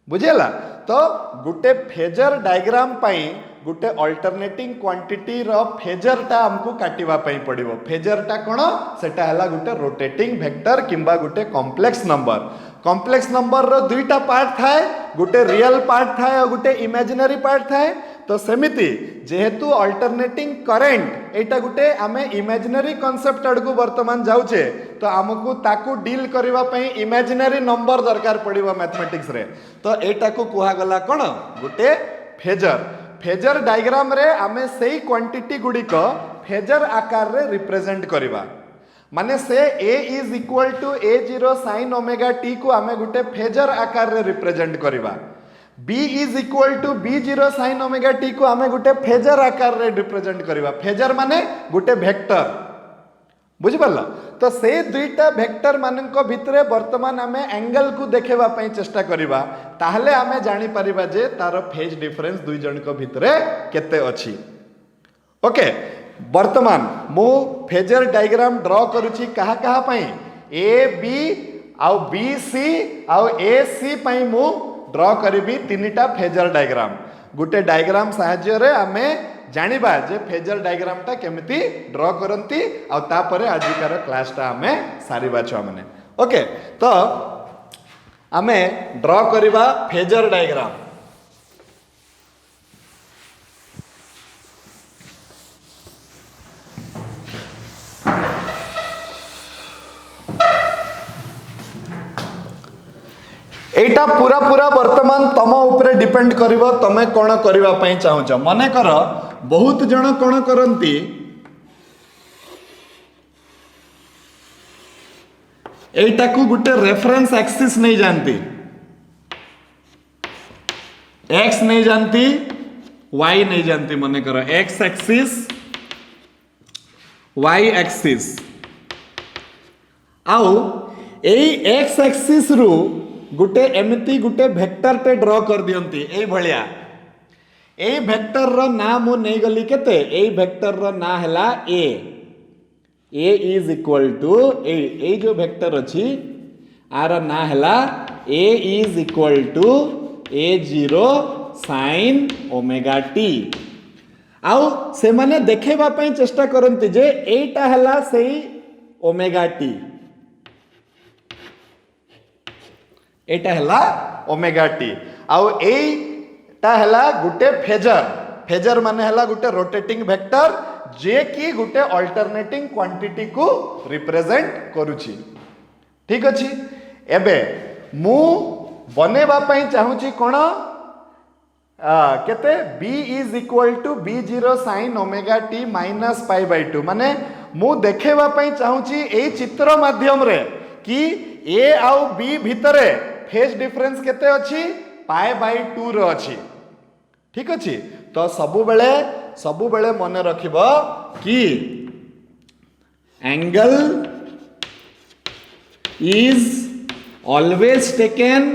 बुझेला तो गुटे फेजर डायग्राम पाई गुटे अल्टरनेटिंग क्वांटिटी रो फेजर टा हमको काटिबा पई पड़िबो फेजर टा कोन सेटा हला गुटे रोटेटिंग वेक्टर किंबा गुटे कॉम्प्लेक्स नंबर रो दुईटा पार्ट थाए गुटे रियल पार्ट थाए और गुटे इमेजिनरी पार्ट थाए तो सेमिति जेहेतु अल्टरनेटिंग करेंट एटा गुटे आमे इमेजिनरी कांसेप्ट अडकू वर्तमान जाउछे तो हमकु ताकू डील करबा पई इमेजिनरी नंबर दरकार पड़िबो मैथमेटिक्स रे तो एटा को कुहा गला कोन गुटे फेजर डायग्राम रे आमे सेही क्वांटिटी गुडी को फेजर आकार रे रिप्रेजेंट करबा माने से a is equal to a0 sin omega t को आमे गुटे फेजर आकार रे रिप्रेजेंट करबा b is equal to b0 sin omega t को आमे गुटे फेजर आकार रे रिप्रेजेंट करबा फेजर माने गुटे वेक्टर बुझि परला तो से दुईटा वेक्टर मानक भितरे वर्तमान आमे एंगल को देखेबा पई चेष्टा करबा ताहले आमे जानि परिबा जे तार फेज डिफरेंस दुई जन को भितरे केते अछि ओके वर्तमान मो फेजर डायग्राम ड्रॉ करूची कहा कहा पई ए बी आउ बी सी आउ ए सी पई मो ड्रॉ करबी तीनटा फेजर डायग्राम गुटे डायग्राम सहाय्य रे आमे जानिबा जे फेजर डायग्राम टा केमिति ड्रॉ करंती आ तापरे आजिकार क्लास टा आमे सारिबा छ माने ओके तो आमे ड्रॉ करबा फेजर डायग्राम एटा पूरा पूरा वर्तमान तम ऊपर डिपेंड करिवो तमे कोन करबा पई चाहूछ मने कर बहुत जन कोन करंती एटा को गुटे रेफरेंस एक्सिस नहीं जानती एक्स नहीं जानती वाई नहीं जानती मन कर एक्स एक्सिस वाई एक्सिस आउ एई एक्स एक्सिस रु गुटे एमती गुटे वेक्टर टे ड्रॉ कर दियंती एई भलिया एई वेक्टर रो ना मु नै गली केते एई वेक्टर रो ना हला A is equal to A जो वेक्टर अछि आर ना हला A is equal to A0 sin omega t आउ से माने देखेबा पई चेष्टा करंती जे एटा हला सेई ओमेगा टी एटा हला ओमेगा टी आउ एटा हला गुटे फेजर माने हला गुटे रोटेटिंग वेक्टर जे कि गुटे अल्टरनेटिंग क्वांटिटी को रिप्रेजेंट करूची ठीक अछि एबे मु बनेबा पई चाहूची कोन केते b is equal to b0 sin omega t minus pi by 2 माने मु देखेबा पई चाहूची एई चित्र माध्यम रे कि a आउ b भितरे फेज डिफरेंस केते अछि पाई बाय 2 रो अछि ठीक अछि तो सबु बेले मन रखिबो कि angle is always taken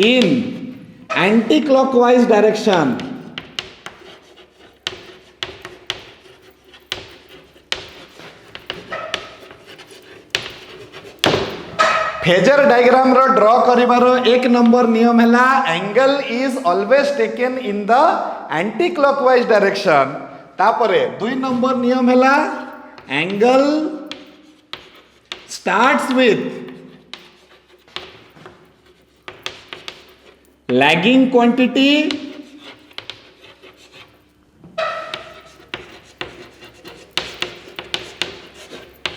in anti-clockwise direction phasor diagram रो ड्रॉ करिवारो एक नंबर नियम हैला angle is always taken in the anti clockwise direction तापरे दुई नंबर नियम हैला angle starts with lagging quantity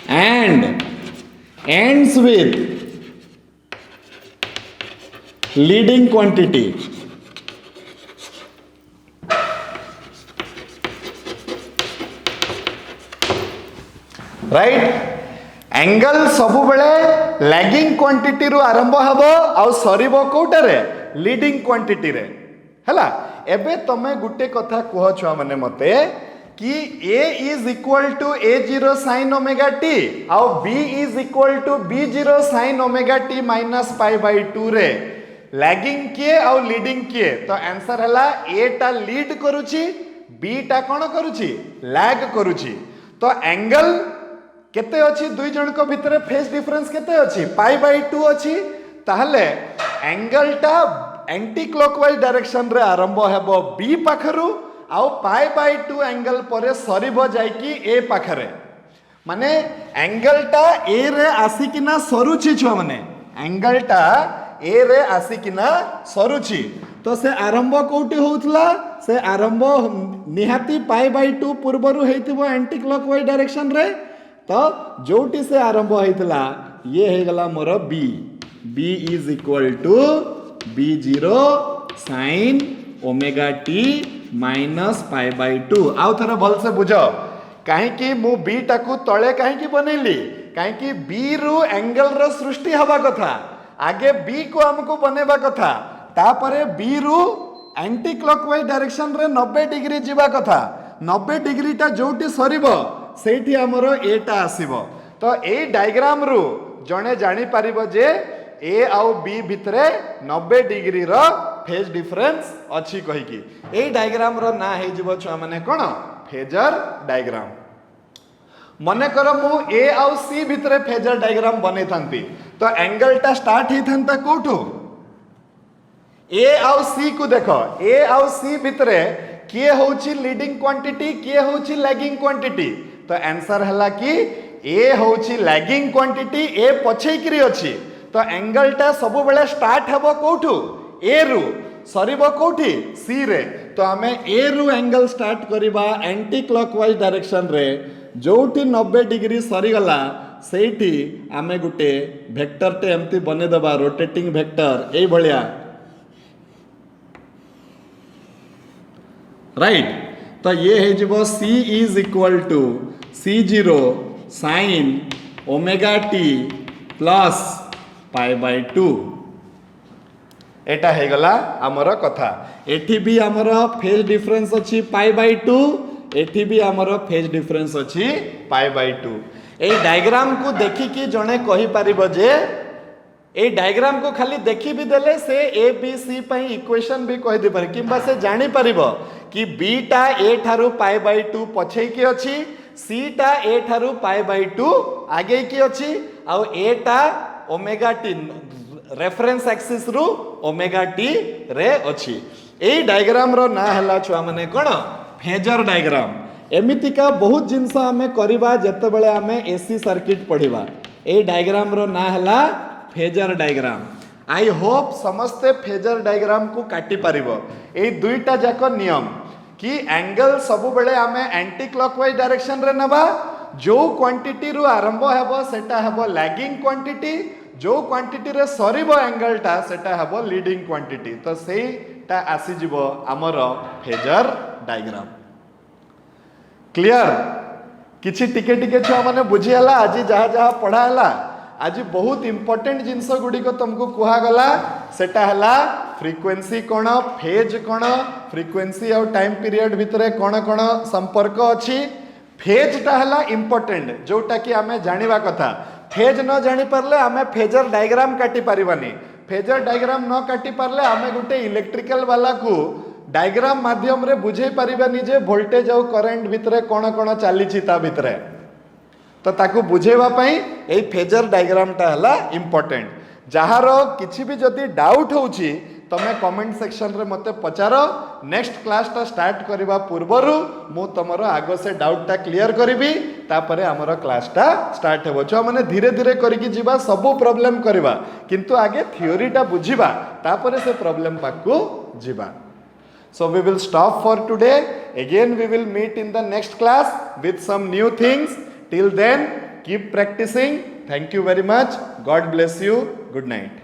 and ends with leading quantity right angle सबु बेले लैगिंग क्वांटिटी रु आरंभ हबो आउ सरीबो कोटारे लीडिंग क्वांटिटी रे हला एबे तमे गुटे कथा कह छुआ माने मते कि a is equal to a0 sin omega t आउ b is equal to b0 sin omega t minus pi by 2 रे लैगिंग किए आउ लीडिंग किए तो आंसर हला a टा लीड करूची b टा कोन करूची लैग करूची तो एंगल केते अछि दुई जन को भितरे फेज डिफरेंस केते अछि पाई बाय 2 अछि ताहले एंगल टा एंटी क्लॉकवाइज डायरेक्शन रे आरंभ हेबो b पाखरु आउ पाई बाय 2 एंगल परे सरीबो जाय कि a पाखरे माने एंगल टा a रे आसीकिना सरुछि छ माने एंगल टा a रे आसीकिना सरुछि तो से आरंभ कोउटी होउतला से आरंभ निहाती पाई बाय 2 पूर्वरु हेतिबो एंटी क्लॉकवाइज डायरेक्शन रे तो जोटी से आरंभ होइतला ये हे गला मोर b is equal to b0 sin omega t minus pi by 2 आउ थरे भल से बुझो काहे कि मु b टाकू तळे काहे कि बनेली काहे कि b रु एंगल रो सृष्टि हवा कथा आगे b को हमको बनेबा कथा तापरे b रु एंटी क्लॉकवाइज डायरेक्शन रे 90 डिग्री जीवा कथा 90 डिग्री टा जोटी सरीबो सेठी हमरो a टा आसीबो तो ए डायग्राम रु जणे जानि पारिबो जे a आउ b भितरे 90 डिग्री रो फेज डिफरेंस अछि कहि कि ए डायग्राम रो ना हे जिवो छ माने कोन फेजर डायग्राम मने कर मु a आउ c भितरे फेजर डायग्राम बनै थांती तो एंगल टा स्टार्ट ही थांता कोठो a आउ c को देखो a आउ c भितरे किए होची लीडिंग क्वांटिटी किए होची लैगिंग क्वांटिटी तो आंसर हला कि a होची लैगिंग क्वांटिटी a पछै करी अछि तो एंगल टा सब बेले स्टार्ट हेबो कोठु a रु सरीबो कोठी c रे तो हमें a रु एंगल स्टार्ट करिबा एंटी क्लॉकवाइज डायरेक्शन रे जोठी 90 डिग्री सरी गला सेठी आमे गुटे वेक्टर टे एम्ति बने दबा रोटेटिंग वेक्टर ए भलिया राइट तो ये है जीवो c is equal to c0 sin omega t plus pi by 2 एटा है गला आमर कथा एठी भी आमर फेज डिफरेंस अछि π/2 एठी भी आमर फेज डिफरेंस अछि π/2 ए डायग्राम को देखि कि जणे कहि परिबो जे ए डायग्राम को खाली देखि भी देले से ए बी सी पई इक्वेशन भी कहि दे पारे किबा से जानि परिबो कि बी टा ए ठारू π/2 पछै के अछि सी टा ए ठारू π/2 आगे की अछि आ ए टा ओमेगा टी रेफरेंस एक्सिस रु ओमेगा टी रे अछि ए डायग्राम रो ना हला छुआ माने कोन फेजर डायग्राम एमितिका बहुत जिनस आमे करिबा जते बेले आमे एसी सर्किट पढिबा ए डायग्राम रो ना हला फेजर डायग्राम आई होप समस्ते फेजर डायग्राम को काटी पारिबो ए दुईटा जाक नियम कि एंगल सब बेले आमे एंटी क्लॉकवाइज डायरेक्शन रे नबा जो क्वांटिटी रु आरंभ हेबो सेटा हेबो लैगिंग क्वांटिटी जो क्वांटिटी रे सरीबो एंगल टा सेटा हेबो लीडिंग क्वांटिटी तो सेटा आसी जिवो हमर फेजर डायग्राम क्लियर किछि टिके टिके छुआ माने बुझी हला आज जहा जहा पढ़ा हला आज बहुत इंपोर्टेंट जिनस गुडी को तुमको कुहा गला सेटा हला फ्रीक्वेंसी कोन फेज कोन फ्रीक्वेंसी और टाइम पीरियड भितरे कोन कोन संपर्क अछि फेज टा हला इंपोर्टेंट जोटा कि आमे जानिबा कथा फेज न जानि परले आमे फेजर डायग्राम काटी परिबानी फेजर डायग्राम न काटी परले आमे गुटे इलेक्ट्रिकल वाला को डायग्राम माध्यम रे बुझे परिबानी जे वोल्टेज और करंट भितरे कोन कोन चाली छि ता भितरे तो ताकू बुझेवा पई ए फेजर डायग्राम टा हला इंपोर्टेंट जहारो किछि भी जदी डाउट होउछि तमे कमेंट सेक्शन रे मते पचारो नेक्स्ट क्लास टा स्टार्ट करबा पूर्वरु मु तमरो आगो से डाउट टा क्लियर करबी तापरे हमरो क्लास टा स्टार्ट हेबो छ माने धीरे धीरे करिकि जीवा सब प्रॉब्लम करबा किंतु आगे थ्योरी टा बुझिबा तापरे से प्रॉब्लम पाकू जीवा so we will stop for today again we will meet in the next class with some new things till then keep practicing thank you very much god bless you good night